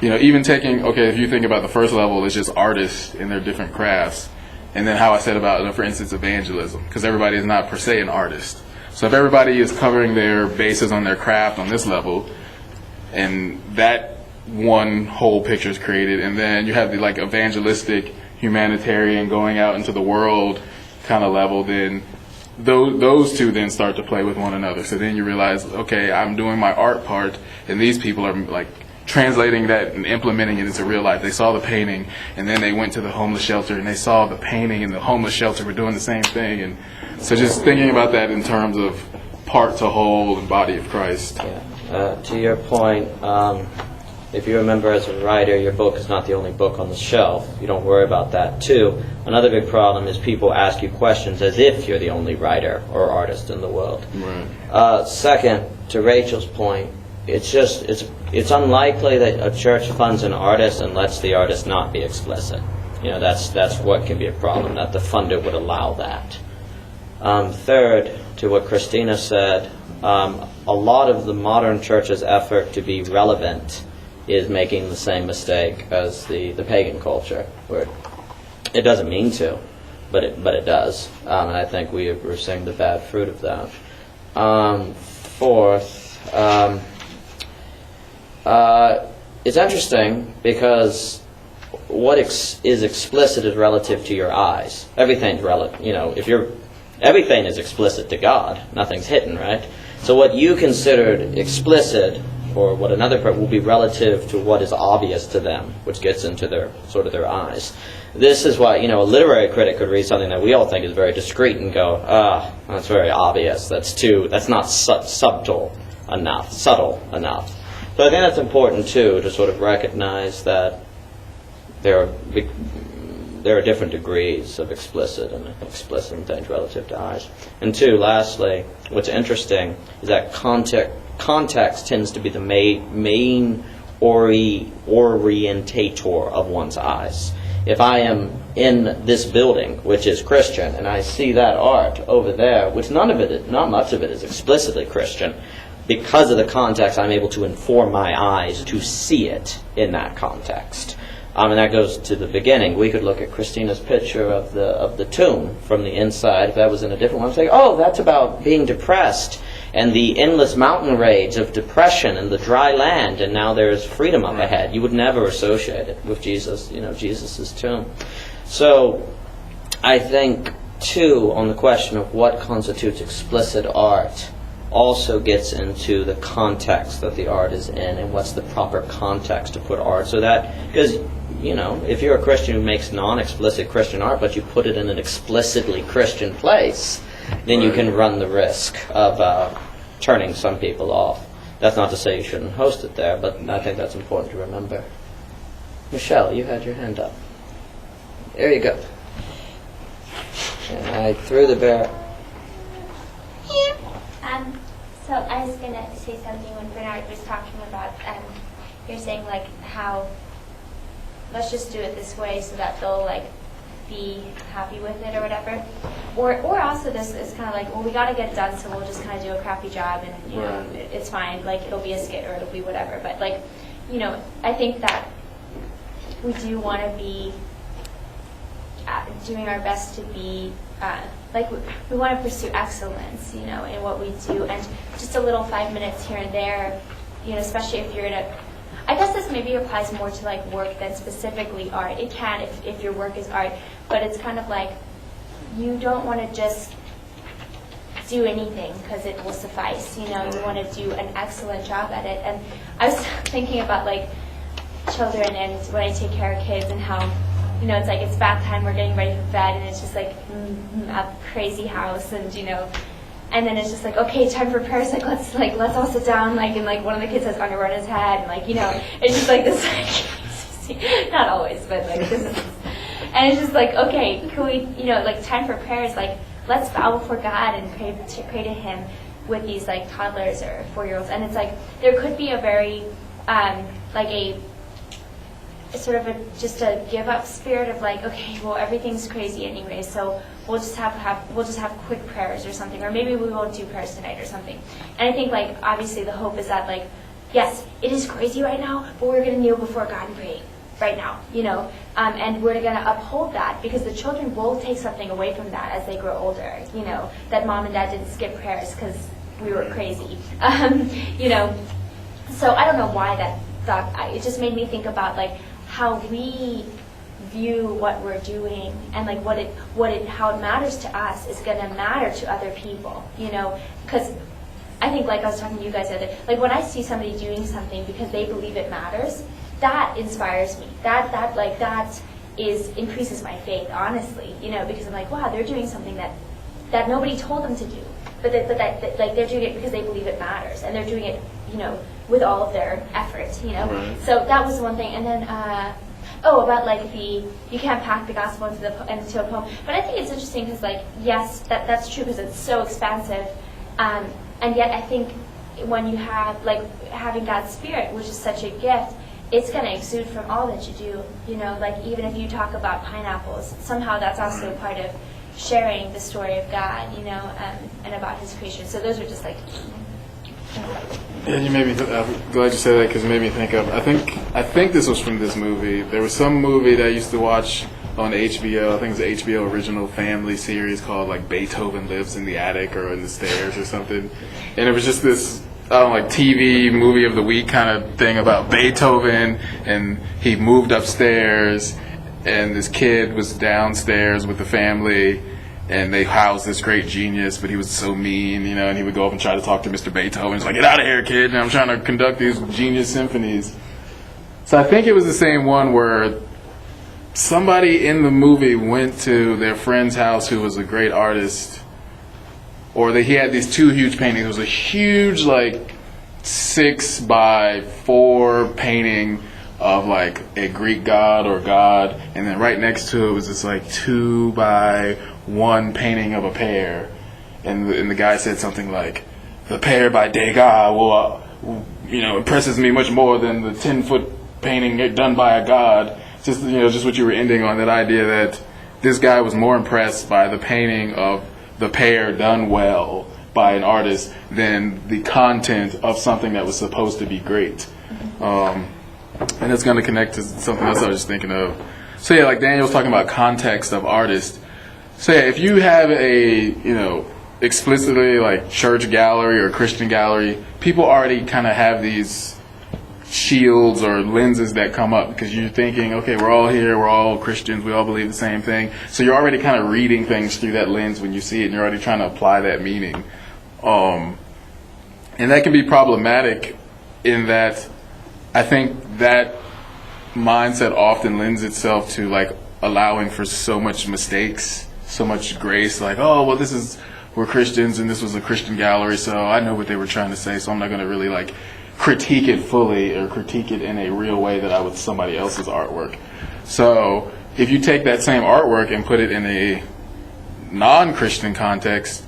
you know, even taking, okay, if you think about the first level, it's just artists in their different crafts. And then how I said about, for instance, evangelism, because everybody is not per se an artist. So if everybody is covering their bases on their craft on this level, and that one whole picture is created, and then you have the like evangelistic humanitarian going out into the world kind of level, then those two then start to play with one another. So then you realize, okay, I'm doing my art part, and these people are like translating that and implementing it into real life. They saw the painting, and then they went to the homeless shelter, and they saw the painting, and the homeless shelter were doing the same thing. And so just thinking about that in terms of part to whole and body of Christ. Yeah. To your point, if you remember as a writer, your book is not the only book on the shelf. You don't worry about that, too. Another big problem is people ask you questions as if you're the only writer or artist in the world. Right. Second, to Rachel's point, it's unlikely that a church funds an artist and lets the artist not be explicit. You know, that's what can be a problem, that the funder would allow that. Third, to what Cristina said, a lot of the modern church's effort to be relevant is making the same mistake as the pagan culture, where it doesn't mean to, but it does. And I think we're seeing the bad fruit of that. Fourth, it's interesting because what is explicit is relative to your eyes. Everything's relative. You know, everything is explicit to God. Nothing's hidden, right? So what you considered explicit, or what another person will be relative to what is obvious to them, which gets into their eyes. This is why, you know, a literary critic could read something that we all think is very discreet and go, that's very obvious. That's not subtle enough. So I think that's important too, to sort of recognize that there are different degrees of explicit and explicit things relative to eyes. And two, lastly, what's interesting is that context tends to be the main orientator of one's eyes. If I am in this building, which is Christian, and I see that art over there, which not much of it is explicitly Christian, because of the context, I'm able to inform my eyes to see it in that context. And that goes to the beginning. We could look at Christina's picture of the tomb from the inside. If that was in a different one, say, oh, that's about being depressed and the endless mountain rage of depression and the dry land, and now there's freedom up ahead. You would never associate it with Jesus, Jesus' tomb. So I think, too, on the question of what constitutes explicit art, also gets into the context that the art is in and what's the proper context to put art. So that, because, if you're a Christian who makes non-explicit Christian art, but you put it in an explicitly Christian place, then you can run the risk of turning some people off. That's not to say you shouldn't host it there, but I think that's important to remember. Michelle, you had your hand up. There you go. And I threw the bear. So I was going to say something when Bernard was talking about you're saying like how let's just do it this way so that they'll like be happy with it or whatever. Or also this is kind of like, well, we got to get it done, so we'll just kind of do a crappy job and you know it's fine. Like it'll be a skit or it'll be whatever. But like, you know, I think that we do want to be doing our best to be like we want to pursue excellence, you know, in what we do, and just a little 5 minutes here and there, you know, especially if you're in a. I guess this maybe applies more to like work than specifically art. It can if your work is art, but it's kind of like you don't want to just do anything because it will suffice. You know, you want to do an excellent job at it. And I was thinking about like children and when I take care of kids and how, you know, it's like it's bath time, we're getting ready for bed, and it's just like a crazy house, and you know. And then it's just like, okay, time for prayers. Like let's all sit down. Like and like one of the kids has underwear on his head, and like you know, it's just like this. Like, not always, but like this is. And it's just like, okay, can we, you know, like time for prayers. Like let's bow before God and pray to Him with these like toddlers or 4-year-olds. And it's like there could be a very like a sort of just a give up spirit of like, okay, well everything's crazy anyway, so we'll just have quick prayers or something, or maybe we won't do prayers tonight or something. And I think like obviously the hope is that like, yes, it is crazy right now, but we're going to kneel before God and pray right now, you know, and we're going to uphold that because the children will take something away from that as they grow older, you know, that mom and dad didn't skip prayers because we were crazy, you know. So I don't know why that thought. It just made me think about like how we view what we're doing and like how it matters to us is going to matter to other people, you know, because I think like I was talking to you guys the other day, like when I see somebody doing something because they believe it matters, that inspires me. That increases my faith, honestly, you know, because I'm like, wow, they're doing something that nobody told them to do, but that like they're doing it because they believe it matters, and they're doing it, you know, with all of their effort, you know. Right. So that was one thing, and then about like you can't pack the gospel into a poem, but I think it's interesting because like yes, that's true because it's so expansive, and yet I think when you have like having God's Spirit, which is such a gift, it's going to exude from all that you do, you know, like even if you talk about pineapples, somehow that's also part of sharing the story of God, you know, and about His creation. So those are just like. Yeah, you made me. I'm glad you said that because it made me think of. I think this was from this movie. There was some movie that I used to watch on HBO. I think it was an HBO original family series called like Beethoven Lives in the Attic or in the Stairs or something. And it was just this, I don't know, like TV movie of the week kind of thing about Beethoven, and he moved upstairs, and this kid was downstairs with the family. And they housed this great genius, but he was so mean, you know, and he would go up and try to talk to Mr. Beethoven. He's like, get out of here, kid, and I'm trying to conduct these genius symphonies. So I think it was the same one where somebody in the movie went to their friend's house who was a great artist, or he had these two huge paintings. It was a huge, like, 6x4 painting of, like, a Greek god or god, and then right next to it was this, like, 2x1 painting of a pear, and the guy said something like, the pear by Degas will, impresses me much more than the 10-foot painting done by a god. Just what you were ending on, that idea that this guy was more impressed by the painting of the pear done well by an artist than the content of something that was supposed to be great. And it's going to connect to something else I was just thinking of. So yeah, like Daniel was talking about context of artists. So yeah, if you have a, explicitly like church gallery or Christian gallery, people already kind of have these shields or lenses that come up because you're thinking, okay, we're all here, we're all Christians, we all believe the same thing. So you're already kind of reading things through that lens when you see it, and you're already trying to apply that meaning. And that can be problematic in that I think that mindset often lends itself to like allowing for so much mistakes, so much grace, like, oh, well, we're Christians and this was a Christian gallery, so I know what they were trying to say, so I'm not going to really like critique it fully or critique it in a real way that I would somebody else's artwork. So if you take that same artwork and put it in a non-Christian context,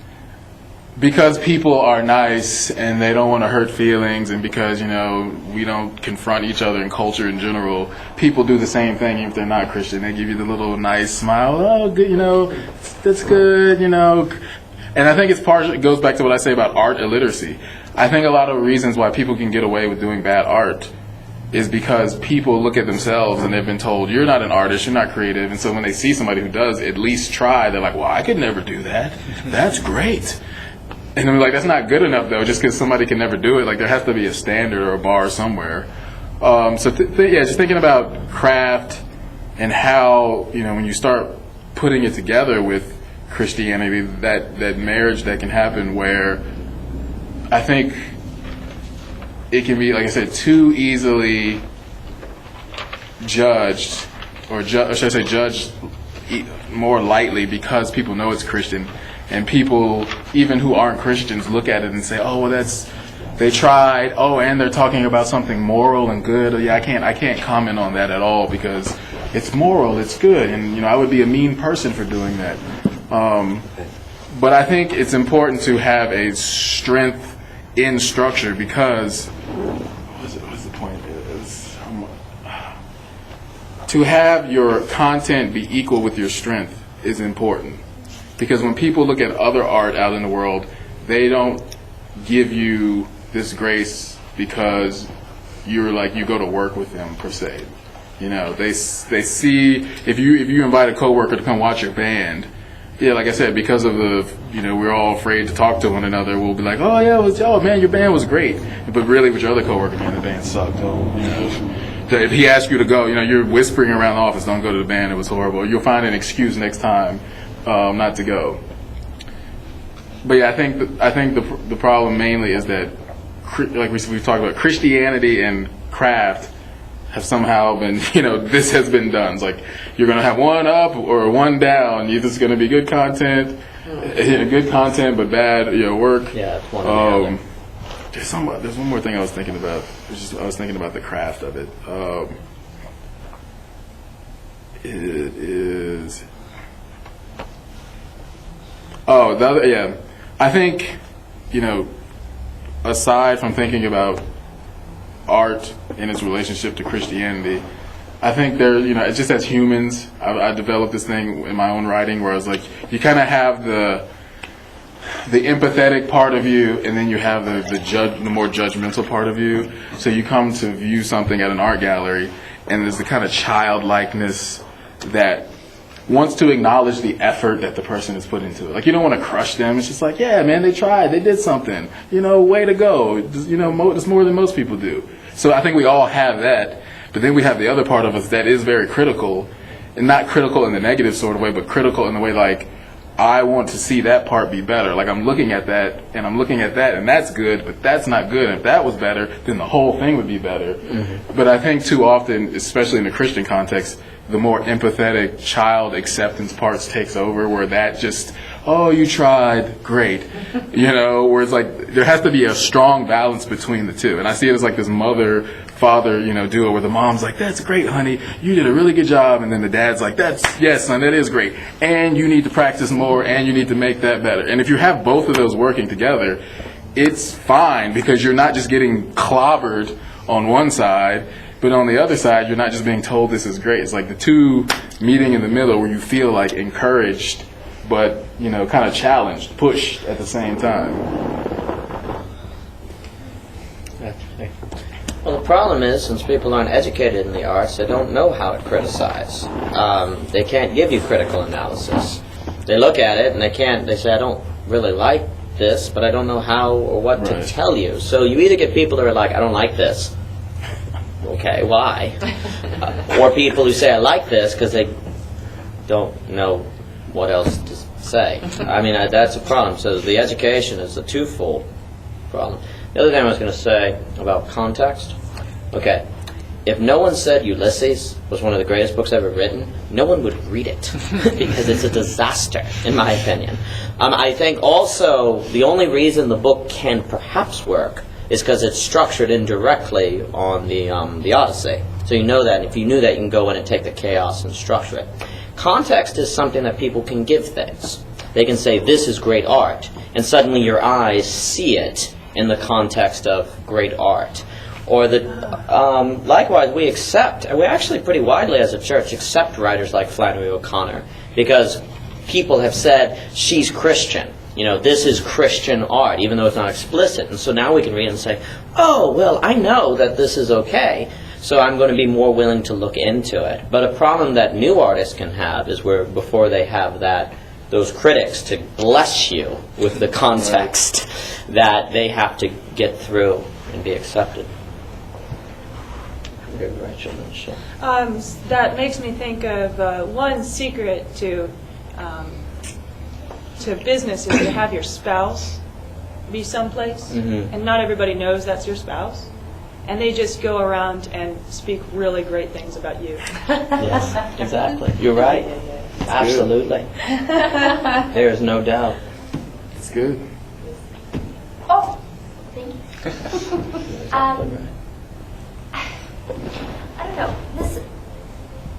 because people are nice and they don't want to hurt feelings, and because, you know, we don't confront each other in culture in general, people do the same thing even if they're not Christian. They give you the little nice smile, oh, good, you know, that's good, you know. And I think it goes back to what I say about art illiteracy. I think a lot of reasons why people can get away with doing bad art is because people look at themselves and they've been told, you're not an artist, you're not creative, and so when they see somebody who does at least try, they're like, well, I could never do that. That's great. And I'm like, that's not good enough, though, just because somebody can never do it. Like, there has to be a standard or a bar somewhere. Just thinking about craft and how, you know, when you start putting it together with Christianity, that marriage that can happen where I think it can be, like I said, too easily judged, or should I say judged more lightly because people know it's Christian. And people, even who aren't Christians, look at it and say, "Oh, well, they tried. Oh, and they're talking about something moral and good. Oh, yeah, I can't comment on that at all because it's moral, it's good, and you know, I would be a mean person for doing that." But I think it's important to have a strength in structure because what's the point? To have your content be equal with your strength is important. Because when people look at other art out in the world, they don't give you this grace because you go to work with them per se. You know, they see if you invite a coworker to come watch your band, yeah, like I said, because of we're all afraid to talk to one another. We'll be like, oh yeah, man, your band was great, but really with your other coworker, man, the band sucked. If he asks you to go, you know, you're whispering around the office, don't go to the band, it was horrible. You'll find an excuse next time not to go. But yeah, I think the problem mainly is that, like we've talked about, Christianity and craft have somehow been, you know, this has been done. It's like you're going to have one up or one down. Either it's going to be good content, but bad, you know, work. Yeah, it's one or the other. There's one more thing I was thinking about. I was thinking about the craft of it. It is. Oh, I think, you know, aside from thinking about art and its relationship to Christianity, I think just as humans, I developed this thing in my own writing where I was like, you kind of have the empathetic part of you, and then you have the more judgmental part of you. So you come to view something at an art gallery, and there's the kind of childlikeness that wants to acknowledge the effort that the person has put into it. Like, you don't want to crush them. It's just like, yeah, man, they tried. They did something. You know, way to go. You know, it's more than most people do. So I think we all have that. But then we have the other part of us that is very critical. And not critical in the negative sort of way, but critical in the way like, I want to see that part be better. Like, I'm looking at that, and that's good, but that's not good. And if that was better, then the whole thing would be better. Mm-hmm. But I think too often, especially in the Christian context, the more empathetic child acceptance parts takes over, where that just, oh, you tried, great. You know, where it's like, there has to be a strong balance between the two. And I see it as like this mother-father, you know, duo where the mom's like, that's great, honey, you did a really good job. And then the dad's like, yes, son, that is great. And you need to practice more, and you need to make that better. And if you have both of those working together, it's fine, because you're not just getting clobbered on one side, but on the other side, you're not just being told this is great. It's like the two meeting in the middle where you feel like encouraged, but, you know, kind of challenged, pushed at the same time. Well, the problem is, since people aren't educated in the arts, they don't know how to criticize. They can't give you critical analysis. They look at it and they say, I don't really like this, but I don't know how or what to tell you. So you either get people that are like, I don't like this. Okay, why? Or people who say, I like this, because they don't know what else to say. I mean, that's a problem. So the education is a twofold problem. The other thing I was going to say about context, okay, if no one said Ulysses was one of the greatest books ever written, no one would read it, because it's a disaster, in my opinion. I think also the only reason the book can perhaps work is because it's structured indirectly on the Odyssey. So you know that, and if you knew that, you can go in and take the chaos and structure it. Context is something that people can give things. They can say, this is great art, and suddenly your eyes see it in the context of great art. Or likewise, we actually pretty widely as a church accept writers like Flannery O'Connor, because people have said, she's Christian. This is Christian art, even though it's not explicit. And so now we can read and say, oh, well, I know that this is okay, so I'm going to be more willing to look into it. But a problem that new artists can have is where before they have those critics to bless you with the context, that they have to get through and be accepted. Congratulations. That makes me think of one secret to business is to have your spouse be someplace, and not everybody knows that's your spouse, and they just go around and speak really great things about you. Yes, exactly. You're right. Absolutely. There is no doubt. It's good. Oh, thank you. I don't know.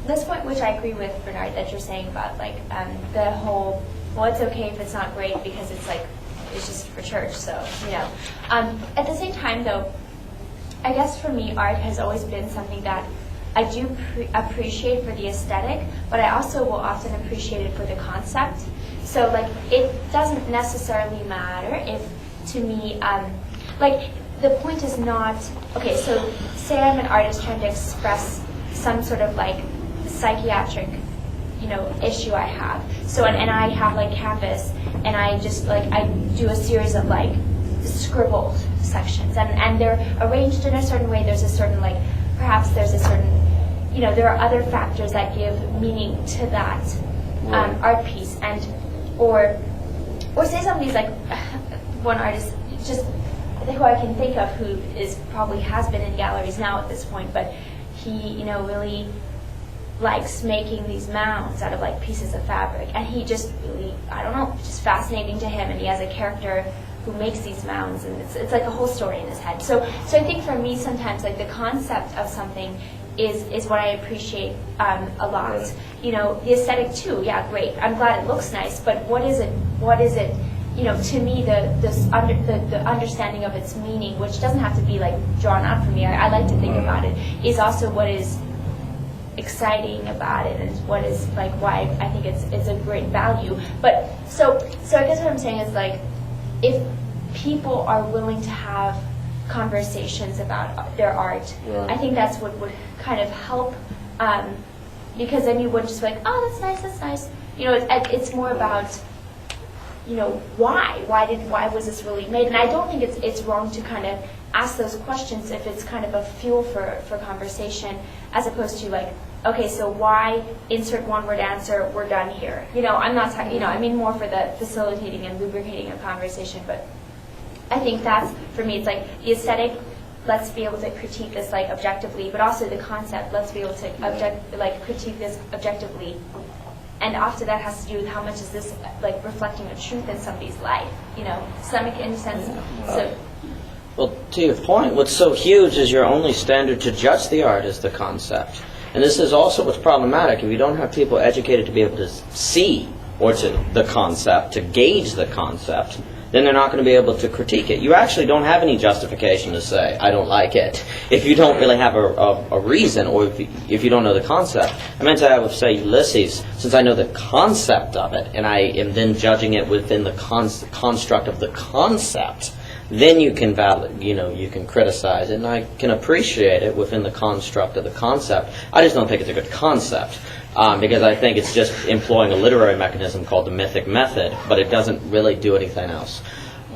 This point, which I agree with, Bernard, that you're saying about the whole, well, it's okay if it's not great because it's just for church. So at the same time, though, I guess for me, art has always been something that I do appreciate for the aesthetic, but I also will often appreciate it for the concept. So it doesn't necessarily matter if, to me, the point is not, okay, so say I'm an artist trying to express some sort of psychiatric, issue I have. So, and I have canvas, and I just I do a series of scribbled sections, and they're arranged in a certain way. There's a certain perhaps there's a certain, there are other factors that give meaning to that art piece, and or say somebody's one artist just who I can think of who probably has been in galleries now at this point, but he really likes making these mounds out of pieces of fabric, and he just really, I don't know, just fascinating to him, and he has a character who makes these mounds, and it's a whole story in his head. So I think for me sometimes the concept of something is what I appreciate a lot. The aesthetic too, yeah, great. I'm glad it looks nice, but what is it? To me, the understanding of its meaning, which doesn't have to be drawn out for me. I like to think about it, is also what is exciting about it, and what is why I think it's a great value. But so I guess what I'm saying is if people are willing to have conversations about their art, I think that's what would kind of help, because then you wouldn't just be oh, that's nice. It's more about why was this really made? And I don't think it's wrong to kind of ask those questions if it's kind of a fuel for conversation, as opposed to okay, so why, insert one word answer, we're done here. I'm not talking, I mean more for the facilitating and lubricating of conversation, but I think that's, for me, it's the aesthetic, let's be able to critique this objectively, but also the concept, let's be able to critique this objectively. And after that has to do with how much is this reflecting a truth in somebody's life, Does that make any sense? So. Well, to your point, what's so huge is your only standard to judge the art is the concept. And this is also what's problematic. If you don't have people educated to be able to see the concept, to gauge the concept, then they're not going to be able to critique it. You actually don't have any justification to say, I don't like it, if you don't really have a reason, or if you don't know the concept. I meant to have say Ulysses, since I know the concept of it, and I am then judging it within the construct of the concept, then you can you can criticize it, and I can appreciate it within the construct of the concept. I just don't think it's a good concept, because I think it's just employing a literary mechanism called the mythic method, but it doesn't really do anything else.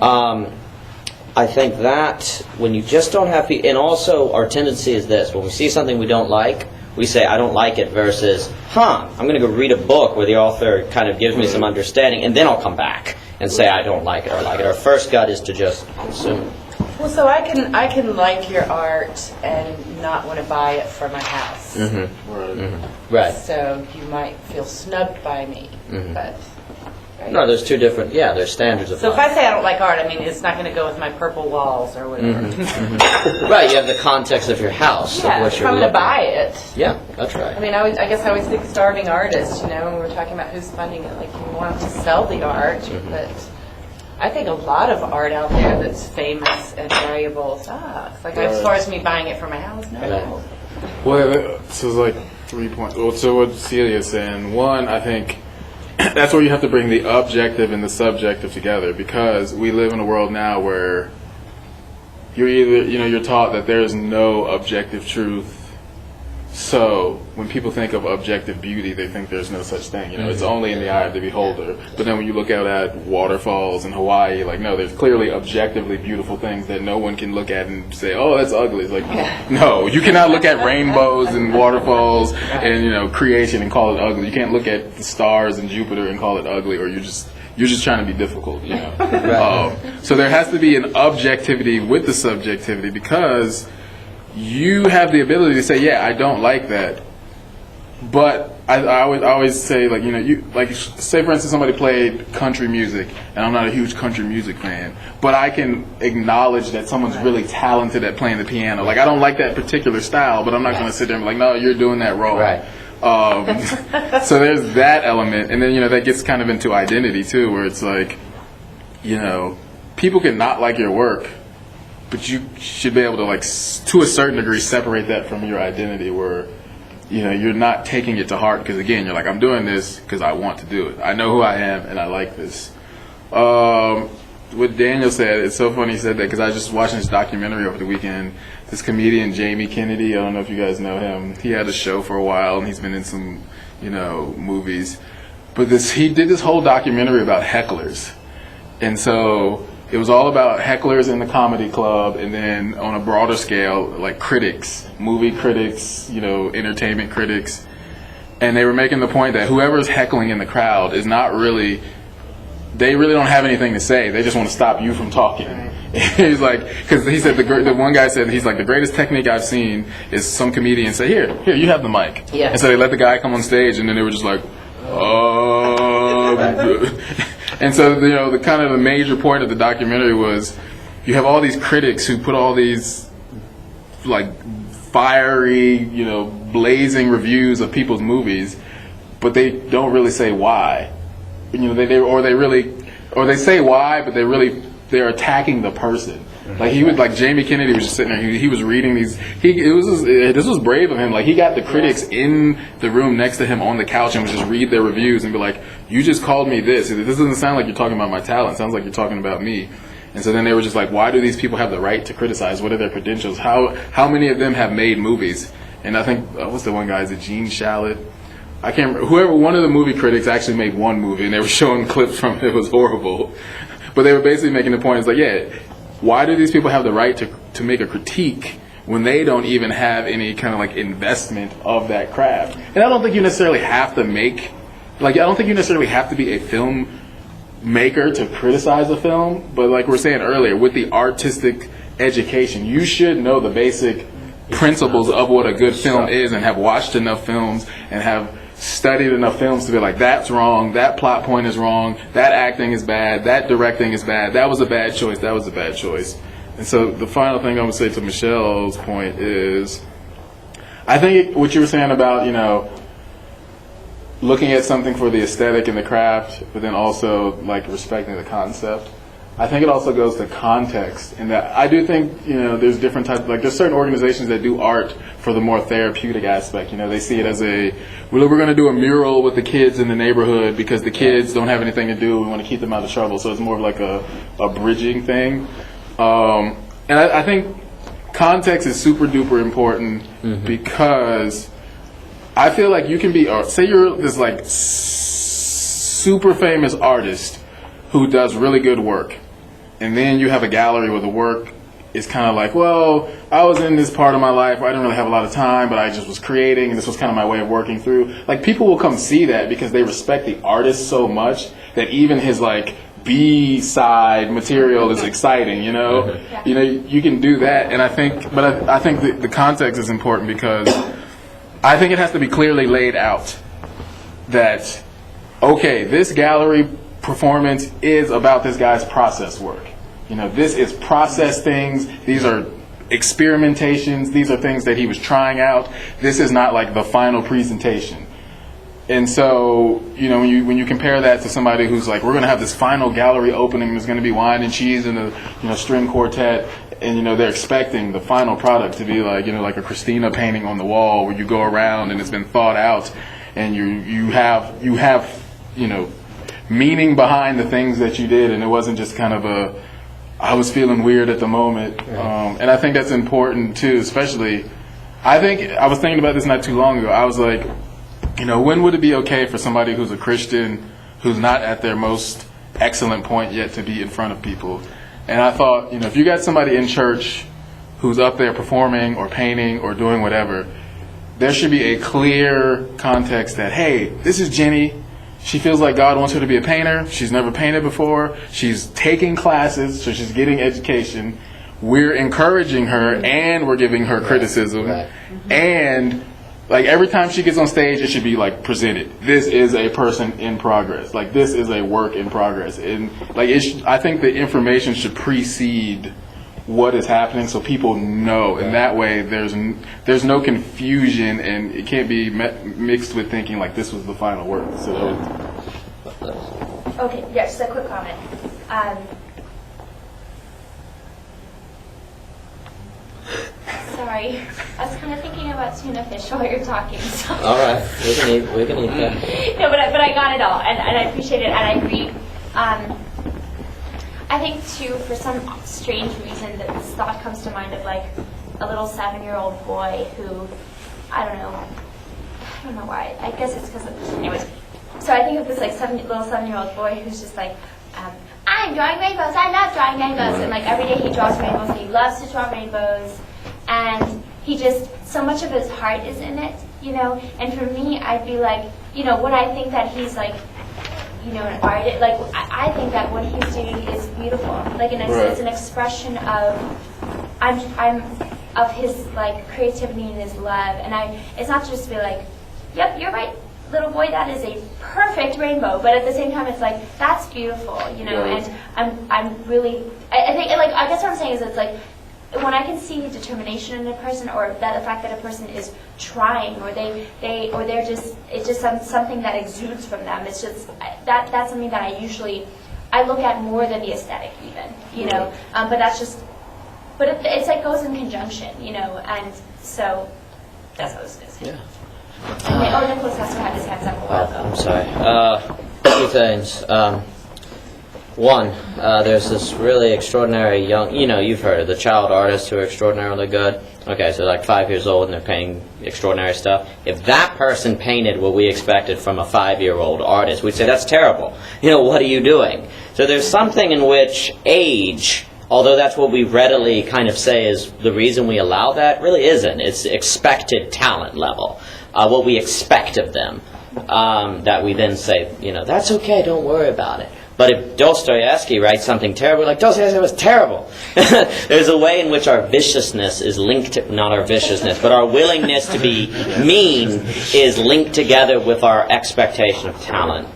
I think that when you just don't have people, and also our tendency is this, when we see something we don't like, we say, I don't like it, versus, I'm going to go read a book where the author kind of gives me some understanding, and then I'll come back and say I don't like it or like it. Our first gut is to just consume it. Well, so I can like your art and not want to buy it for my house. Right. So you might feel snubbed by me, but. Right? No, there's two different. Yeah, there's standards of. So if life. I say I don't like art, I mean it's not going to go with my purple walls or whatever. Right. You have the context of your house. Yeah, of what if you're I'm going to looking buy at. it. Yeah, that's right. I mean, I guess I always think starving artists, when we were talking about who's funding it, you want to sell the art, but I think a lot of art out there that's famous and valuable sucks. Like as far as me buying it for my house, no. Well, so it's like 3 points. Well, so what Celia's saying, one, I think that's where you have to bring the objective and the subjective together, because we live in a world now where you're either, you're taught that there is no objective truth. So when people think of objective beauty, they think there's no such thing. It's only in the eye of the beholder. But then when you look out at waterfalls in Hawaii, like, no, there's clearly objectively beautiful things that no one can look at and say, oh, that's ugly. It's like, no, you cannot look at rainbows and waterfalls and, creation and call it ugly. You can't look at the stars and Jupiter and call it ugly, or you're just trying to be difficult, So there has to be an objectivity with the subjectivity, because you have the ability to say, yeah, I don't like that. But I always say, like, say for instance somebody played country music, and I'm not a huge country music fan, but I can acknowledge that someone's really talented at playing the piano. Like, I don't like that particular style, but I'm not going to sit there and be like, no, you're doing that wrong. Right. So there's that element, and then that gets kind of into identity too, where it's like, people can not like your work, but you should be able to, like, to a certain degree, separate that from your identity, where you're not taking it to heart, because again, you're like, I'm doing this because I want to do it. I know who I am and I like this. What Daniel said, it's so funny he said that, because I was just watching this documentary over the weekend. This comedian Jamie Kennedy, I don't know if you guys know him. He had a show for a while and he's been in some movies. But he did this whole documentary about hecklers, and so it was all about hecklers in the comedy club, and then on a broader scale, like critics, movie critics, entertainment critics. And they were making the point that whoever's heckling in the crowd is not really, they really don't have anything to say. They just want to stop you from talking. He's like, because he said, the one guy said, he's like, the greatest technique I've seen is some comedian say, here, you have the mic. Yeah. And so they let the guy come on stage, and then they were just like, And so, the kind of the major point of the documentary was, you have all these critics who put all these, like, fiery, blazing reviews of people's movies, but they don't really say why. They say why, but they're attacking the person. Like, he was like, Jamie Kennedy was just sitting there. He was reading these. This was brave of him. Like, he got the critics in the room next to him on the couch and would just read their reviews and be like, "You just called me this. This doesn't sound like you're talking about my talent. It sounds like you're talking about me." And so then they were just like, "Why do these people have the right to criticize? What are their credentials? How many of them have made movies?" And I think what's the one guy? Is it Gene Shalit? I can't remember. One of the movie critics actually made one movie, and they were showing clips from it. It was horrible. But they were basically making the point, it's like, yeah, why do these people have the right to make a critique when they don't even have any kind of, like, investment of that craft? And I don't think you necessarily have to be a film maker to criticize a film, but like we were saying earlier, with the artistic education, you should know the basic principles of what a good film is, and have watched enough films and have studied enough films to be like, that's wrong, that plot point is wrong, that acting is bad, that directing is bad, that was a bad choice, that was a bad choice. And so the final thing I'm going to say to Michelle's point is, I think what you were saying about, looking at something for the aesthetic and the craft, but then also, like, respecting the concept, I think it also goes to context, and that I do think, there's different types, like, there's certain organizations that do art for the more therapeutic aspect. They see it as we're going to do a mural with the kids in the neighborhood because the kids don't have anything to do. We want to keep them out of trouble. So it's more of like a bridging thing. And I think context is super duper important, because I feel like you can be, say you're this, like, super famous artist who does really good work, and then you have a gallery where the work is kind of like, well, I was in this part of my life where I didn't really have a lot of time, but I just was creating, and this was kind of my way of working through. Like, people will come see that because they respect the artist so much that even his, like, B-side material is exciting, you can do that. And I think the context is important, because I think it has to be clearly laid out that, okay, this gallery performance is about this guy's process work. This is process things. These are experimentations. These are things that he was trying out. This is not like the final presentation. And so, you know, when you compare that to somebody who's like, we're going to have this final gallery opening, there's going to be wine and cheese and a, you know, string quartet, and, you know, they're expecting the final product to be like, you know, like a Cristina painting on the wall where you go around and it's been thought out, and you have you know, meaning behind the things that you did, and it wasn't just kind of I was feeling weird at the moment. And I think that's important too, especially, I was thinking about this not too long ago. I was like, you know, when would it be okay for somebody who's a Christian, who's not at their most excellent point yet, to be in front of people? And I thought, you know, if you got somebody in church who's up there performing or painting or doing whatever, there should be a clear context that, hey, this is Jenny. She feels like God wants her to be a painter. She's never painted before. She's taking classes, so she's getting education. We're encouraging her, and we're giving her criticism. And like every time she gets on stage, it should be like presented. This is a person in progress. Like this is a work in progress. And like I think the information should precede what is happening, so people know. And that way, there's no confusion, and it can't be mixed with thinking like this was the final work. So. Okay, yeah, just a quick comment. Sorry, I was kind of thinking about tuna fish while you're talking. So. All right, we can eat that. No, but I got it all, and I appreciate it, and I agree. I think too, for some strange reason, that this thought comes to mind of like a little 7-year-old boy who, I don't know why. I guess it's because of, anyways. So I think of this like little 7-year-old boy who's just like, I'm drawing rainbows. I love drawing rainbows, and like every day he draws rainbows. And he loves to draw rainbows, and he just so much of his heart is in it, you know. And for me, I'd be like, you know, when I think that he's like, you know, an artist, like I think that what he's doing is beautiful. Like, and it's an expression of, I'm of his like creativity and his love. And it's not just to be like, yep, you're right, little boy, that is a perfect rainbow. But at the same time, it's like that's beautiful, you know. And I'm really, I think, like, I guess what I'm saying is it's like, when I can see determination in a person, or that the fact that a person is trying, or they're just, it's just something that exudes from them. It's just that's something that I look at more than the aesthetic, even, you know. But that's just, but it's like goes in conjunction, you know. And so that's what I was going to say. Yeah. And Nicholas also had his hands up a while ago. I'm sorry. Two things. One, there's this really extraordinary young, you know, you've heard of the child artists who are extraordinarily good. Okay, so like 5 years old and they're painting extraordinary stuff. If that person painted what we expected from a 5-year-old artist, we'd say, that's terrible. You know, what are you doing? So there's something in which age, although that's what we readily kind of say is the reason we allow that, really isn't. It's expected talent level, what we expect of them, that we then say, you know, that's okay, don't worry about it. But if Dostoevsky writes something terrible, like, Dostoevsky was terrible. There's a way in which our viciousness is linked to, not our viciousness, but our willingness to be mean is linked together with our expectation of talent.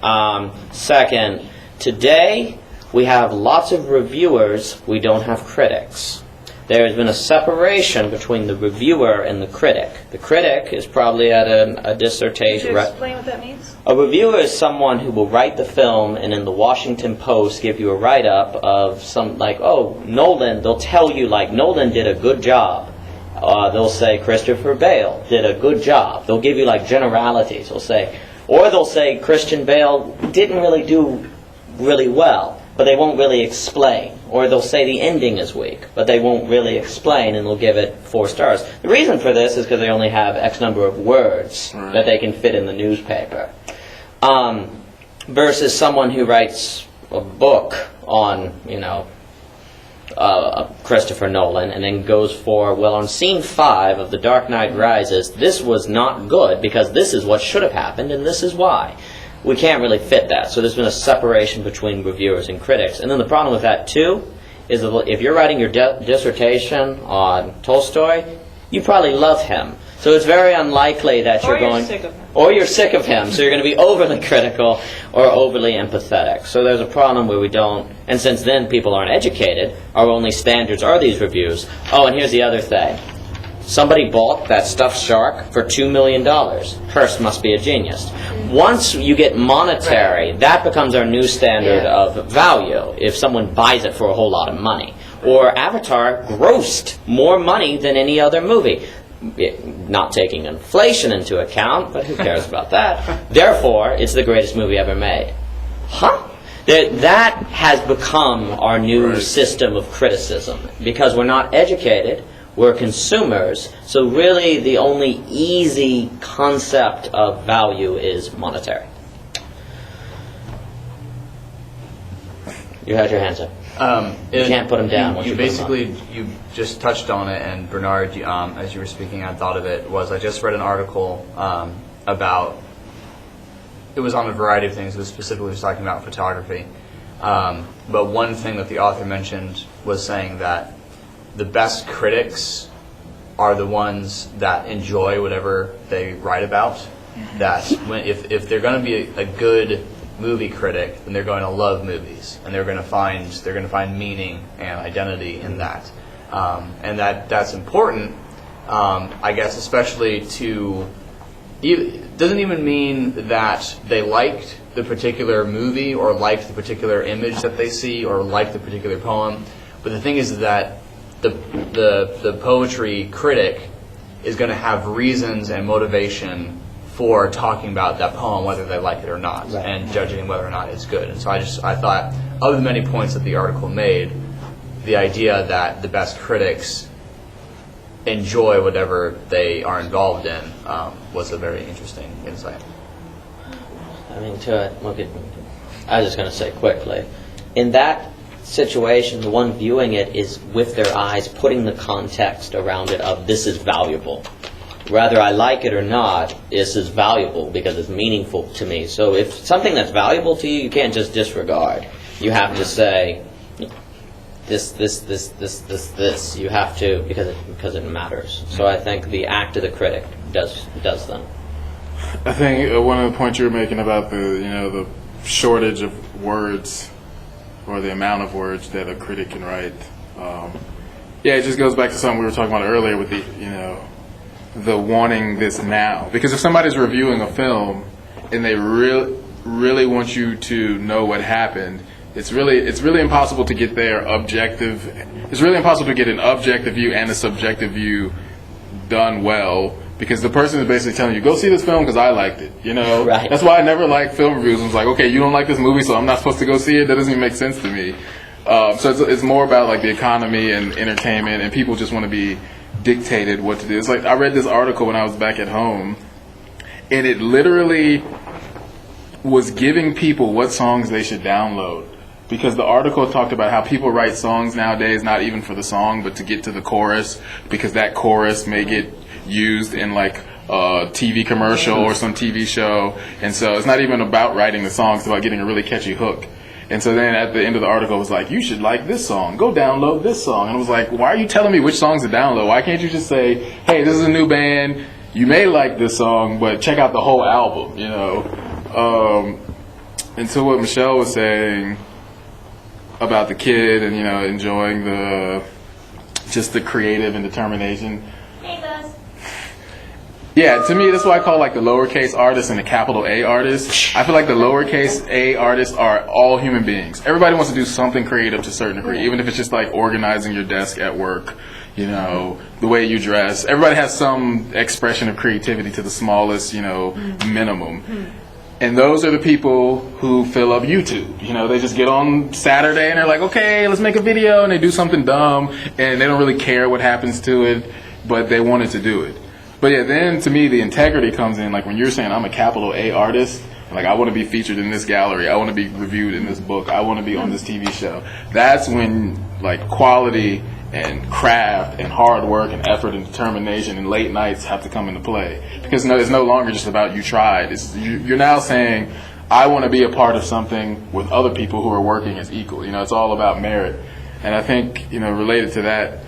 Second, today we have lots of reviewers, we don't have critics. There has been a separation between the reviewer and the critic. The critic is probably at a dissertation. Could you explain what that means? A reviewer is someone who will write the film and in the Washington Post give you a write-up of some, like, oh, Nolan, they'll tell you, like, Nolan did a good job. They'll say Christopher Bale did a good job. They'll give you, like, generalities. They'll say Christian Bale didn't really do really well, but they won't really explain. Or they'll say the ending is weak, but they won't really explain, and they'll give it 4 stars. The reason for this is because they only have X number of words that they can fit in the newspaper. Versus someone who writes a book on, you know, Christopher Nolan, and then goes for, well, on scene 5 of The Dark Knight Rises, this was not good because this is what should have happened, and this is why. We can't really fit that. So there's been a separation between reviewers and critics. And then the problem with that, too, is that if you're writing your dissertation on Tolstoy, you probably love him. So it's very unlikely that you're going... sick of him. Or you're sick of him. So you're going to be overly critical or overly empathetic. So there's a problem where we don't... And since then people aren't educated, our only standards are these reviews. Oh, and here's the other thing. Somebody bought that stuffed shark for $2 million. Hearst must be a genius. Once you get monetary, that becomes our new standard of value, if someone buys it for a whole lot of money. Or Avatar grossed more money than any other movie. Not taking inflation into account, but who cares about that? Therefore, it's the greatest movie ever made. Huh? That has become our new system of criticism, because we're not educated, we're consumers, so really the only easy concept of value is monetary. You had your hands up. You can't put them down. You basically, you just touched on it, and Bernard, as you were speaking, I thought of it, I just read an article about, it was on a variety of things, it was specifically just talking about photography. But one thing that the author mentioned was saying that the best critics are the ones that enjoy whatever they write about. That if they're going to be a good movie critic, then they're going to love movies, and they're going to find meaning and identity in that, and that's important. I guess especially to, it doesn't even mean that they liked the particular movie or liked the particular image that they see or liked the particular poem, but the thing is that the poetry critic is going to have reasons and motivation for talking about that poem, whether they like it or not, and judging whether or not it's good. And so I thought, of the many points that the article made, the idea that the best critics enjoy whatever they are involved in was a very interesting insight. I mean, I was just going to say quickly, in that situation, the one viewing it is with their eyes putting the context around it of this is valuable. Whether I like it or not, this is valuable because it's meaningful to me. So if something that's valuable to you, you can't just disregard. You have to say this. You have to, because it matters. So I think the act of the critic does them. I think one of the points you were making about the shortage of words, or the amount of words that a critic can write. It just goes back to something we were talking about earlier with the wanting this now. Because if somebody's reviewing a film and they really want you to know what happened, it's really impossible to get their objective. It's really impossible to get an objective view and a subjective view done well, because the person is basically telling you, go see this film because I liked it. Right. That's why I never liked film reviews. I was like, okay, you don't like this movie, so I'm not supposed to go see it. That doesn't even make sense to me. So it's more about like the economy and entertainment, and people just want to be dictated what to do. It's like I read this article when I was back at home, and it literally was giving people what songs they should download, because the article talked about how people write songs nowadays not even for the song but to get to the chorus, because that chorus may get used in like a TV commercial or some TV show, and so it's not even about writing the song, it's about getting a really catchy hook. And so then at the end of the article it was like, you should like this song, go download this song. And I was like, why are you telling me which songs to download? Why can't you just say, hey, this is a new band, you may like this song, but check out the whole album, And so what Michelle was saying about the kid and enjoying the creative and determination. Hey, Buzz. Yeah, to me, that's what I call like the lowercase artists and the capital A artists. I feel like the lowercase A artists are all human beings. Everybody wants to do something creative to a certain degree, even if it's just like organizing your desk at work, the way you dress. Everybody has some expression of creativity to the smallest, minimum. And those are the people who fill up YouTube. They just get on Saturday and they're like, okay, let's make a video, and they do something dumb, and they don't really care what happens to it, but they wanted to do it. But yeah, then to me the integrity comes in, like when you're saying I'm a capital A artist, like I want to be featured in this gallery, I want to be reviewed in this book, I want to be on this TV show. That's when like quality and craft and hard work and effort and determination and late nights have to come into play. Because it's no longer just about you tried. You're now saying, I want to be a part of something with other people who are working as equal. It's all about merit. And I think, related to that,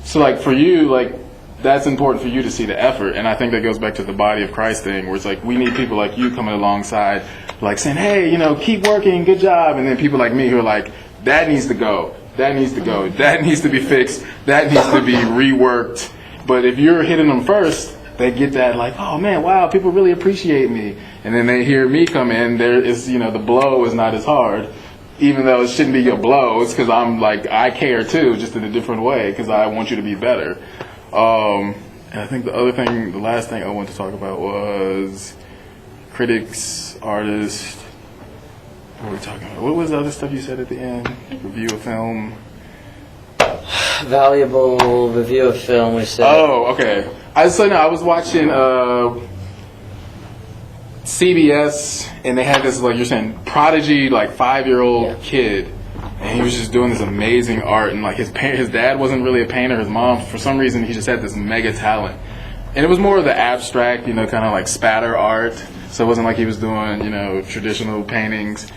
so like for you, like that's important for you to see the effort. And I think that goes back to the body of Christ thing, where it's like we need people like you coming alongside, like saying, hey, keep working, good job. And then people like me who are like, that needs to go. That needs to go. That needs to be fixed. That needs to be reworked. But if you're hitting them first, they get that like, oh man, wow, people really appreciate me. And then they hear me come in, there is, the blow is not as hard. Even though it shouldn't be a blow, it's because I'm like, I care too, just in a different way, because I want you to be better. And I think the last thing I wanted to talk about was critics, artists. What were we talking about? What was the other stuff you said at the end? Review of film. Valuable review of film, we said. Oh, okay. I was watching CBS, and they had this, like you're saying, prodigy, like 5-year-old kid, and he was just doing this amazing art. And like his dad wasn't really a painter. His mom, for some reason, he just had this mega talent. And it was more of the abstract, kind of like spatter art. So it wasn't like he was doing, traditional paintings.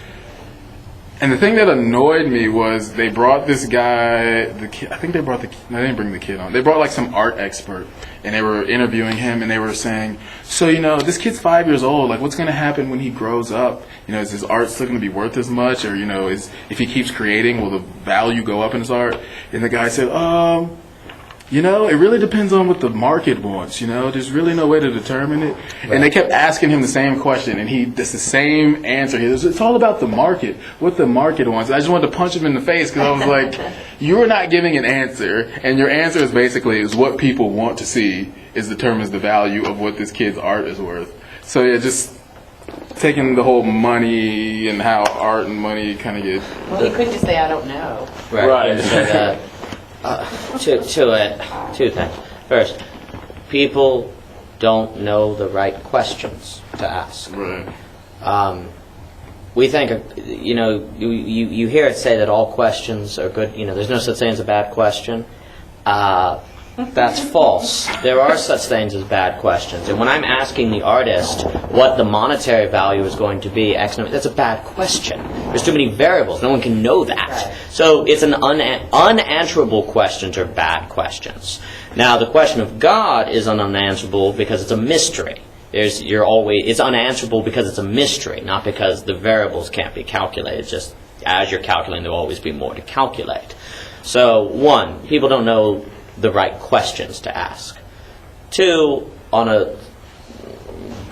And the thing that annoyed me was they brought this guy, the kid, I think they didn't bring the kid on. They brought like some art expert, and they were interviewing him, and they were saying, so, this kid's 5 years old, like what's going to happen when he grows up? Is his art still going to be worth as much? Or, if he keeps creating, will the value go up in his art? And the guy said, it really depends on what the market wants, There's really no way to determine it. Right. And they kept asking him the same question, and that's the same answer. It's all about the market, what the market wants. I just wanted to punch him in the face because I was like, you're not giving an answer, and your answer is basically what people want to see determines the value of what this kid's art is worth. So yeah, just taking the whole money and how art and money kind of get... Well, you couldn't just say, I don't know. Right. Two things. First, people don't know the right questions to ask. Right. We think, you hear it say that all questions are good. There's no such thing as a bad question. That's false. There are such things as bad questions. And when I'm asking the artist what the monetary value is going to be, that's a bad question. There's too many variables. No one can know that. Right. So it's an unanswerable questions are bad questions. Now, the question of God is unanswerable because it's a mystery. It's unanswerable because it's a mystery, not because the variables can't be calculated. Just as you're calculating, there will always be more to calculate. So, one, people don't know the right questions to ask. Two, on a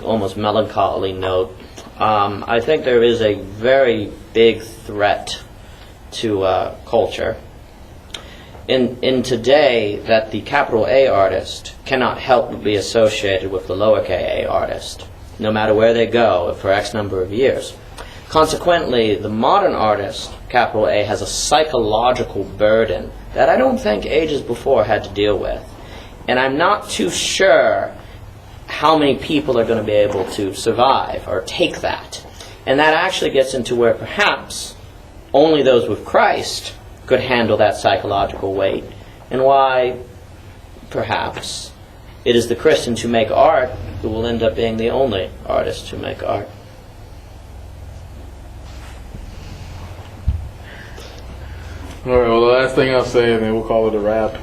almost melancholy note, I think there is a very big threat to culture in today that the capital A artist cannot help but be associated with the lowercase a artist, no matter where they go for X number of years. Consequently, the modern artist, capital A, has a psychological burden that I don't think ages before had to deal with. And I'm not too sure how many people are going to be able to survive or take that. And that actually gets into where perhaps only those with Christ could handle that psychological weight, and why perhaps it is the Christians who make art who will end up being the only artists who make art. All right, well, the last thing I'll say, and then we'll call it a wrap.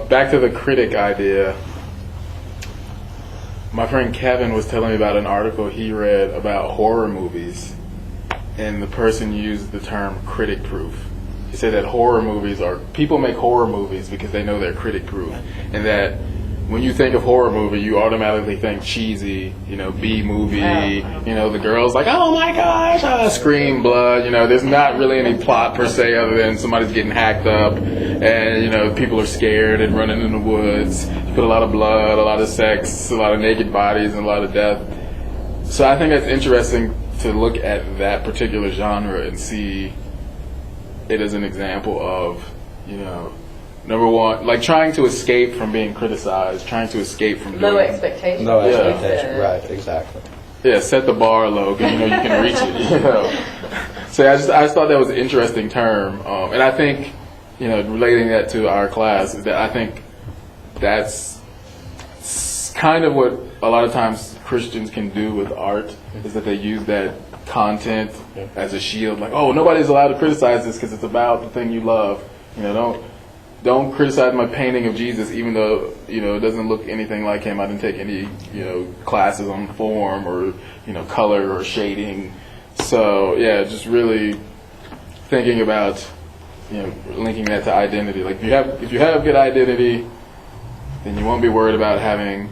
Back to the critic idea. My friend Kevin was telling me about an article he read about horror movies, and the person used the term critic proof. He said that people make horror movies because they know they're critic proof, and that when you think of horror movie, you automatically think cheesy, B movie, the girls like, oh my gosh, scream, blood, there's not really any plot per se other than somebody's getting hacked up and, people are scared and running in the woods. You put a lot of blood, a lot of sex, a lot of naked bodies, and a lot of death. So I think that's interesting to look at that particular genre and see it as an example of, number one, like trying to escape from being criticized, trying to escape from low expectations. No expectation, right, exactly. Yeah, set the bar low because you can reach it. So I just thought that was an interesting term, and I think relating that to our class is that I think that's kind of what a lot of times Christians can do with art is that they use that content as a shield, like, oh, nobody's allowed to criticize this because it's about the thing you love. Don't criticize my painting of Jesus, even though it doesn't look anything like him. I didn't take any classes on form or color or shading. So yeah, just really thinking about linking that to identity. Like if you have good identity, then you won't be worried about having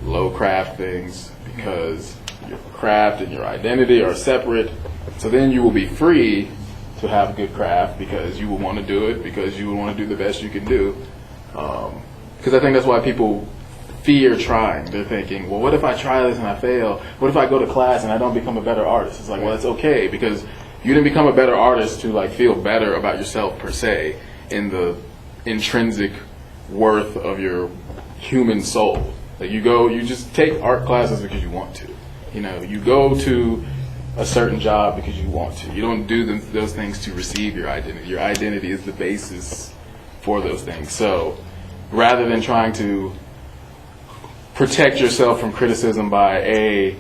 low craft things because your craft and your identity are separate. So then you will be free to have good craft because you will want to do it, because you will want to do the best you can do. Because I think that's why people fear trying. They're thinking, well, what if I try this and I fail? What if I go to class and I don't become a better artist? It's like, well, it's okay, because you didn't become a better artist to like feel better about yourself per se in the intrinsic worth of your human soul. Like you just take art classes because you want to. You know, you go to a certain job because you want to. You don't do those things to receive your identity. Your identity is the basis for those things. So rather than trying to protect yourself from criticism by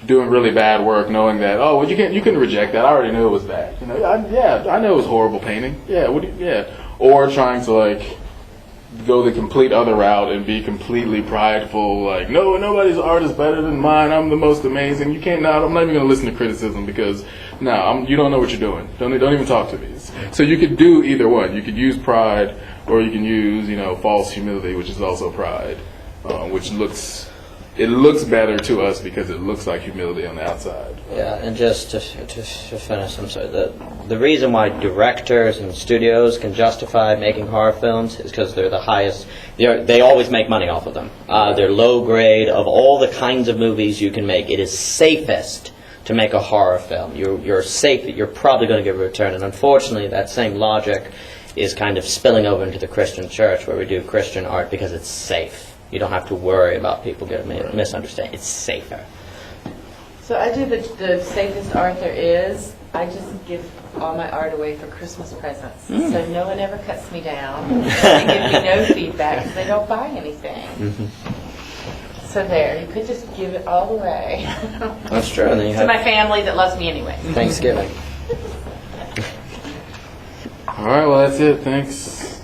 doing really bad work, knowing that, oh, well, you can reject that. I already knew it was bad. You know, I know it was horrible painting. Or trying to like go the complete other route and be completely prideful, like, no, nobody's art is better than mine. I'm the most amazing. You can't. I'm not even going to listen to criticism because you don't know what you're doing. Don't even talk to me. So you could do either one. You could use pride, or you can use false humility, which is also pride, which looks better to us because it looks like humility on the outside. Yeah, and just to finish, I'm sorry, the reason why directors and studios can justify making horror films is because they're the highest, they always make money off of them. They're low grade. Of all the kinds of movies you can make, it is safest to make a horror film. You're safe, you're probably going to get a return, and unfortunately that same logic is kind of spilling over into the Christian church where we do Christian art because it's safe. You don't have to worry about people getting misunderstanding. It's safer. So I do the safest art there is. I just give all my art away for Christmas presents. So no one ever cuts me down. They give me no feedback because they don't buy anything. So there, you could just give it all away. That's true. And then you To have my family that loves me anyway. Thanksgiving. All right, well, that's it. Thanks.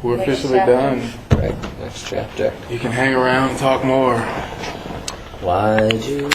We're Next officially chapter. done. Right, next chapter. You can hang around and talk more. Why'd you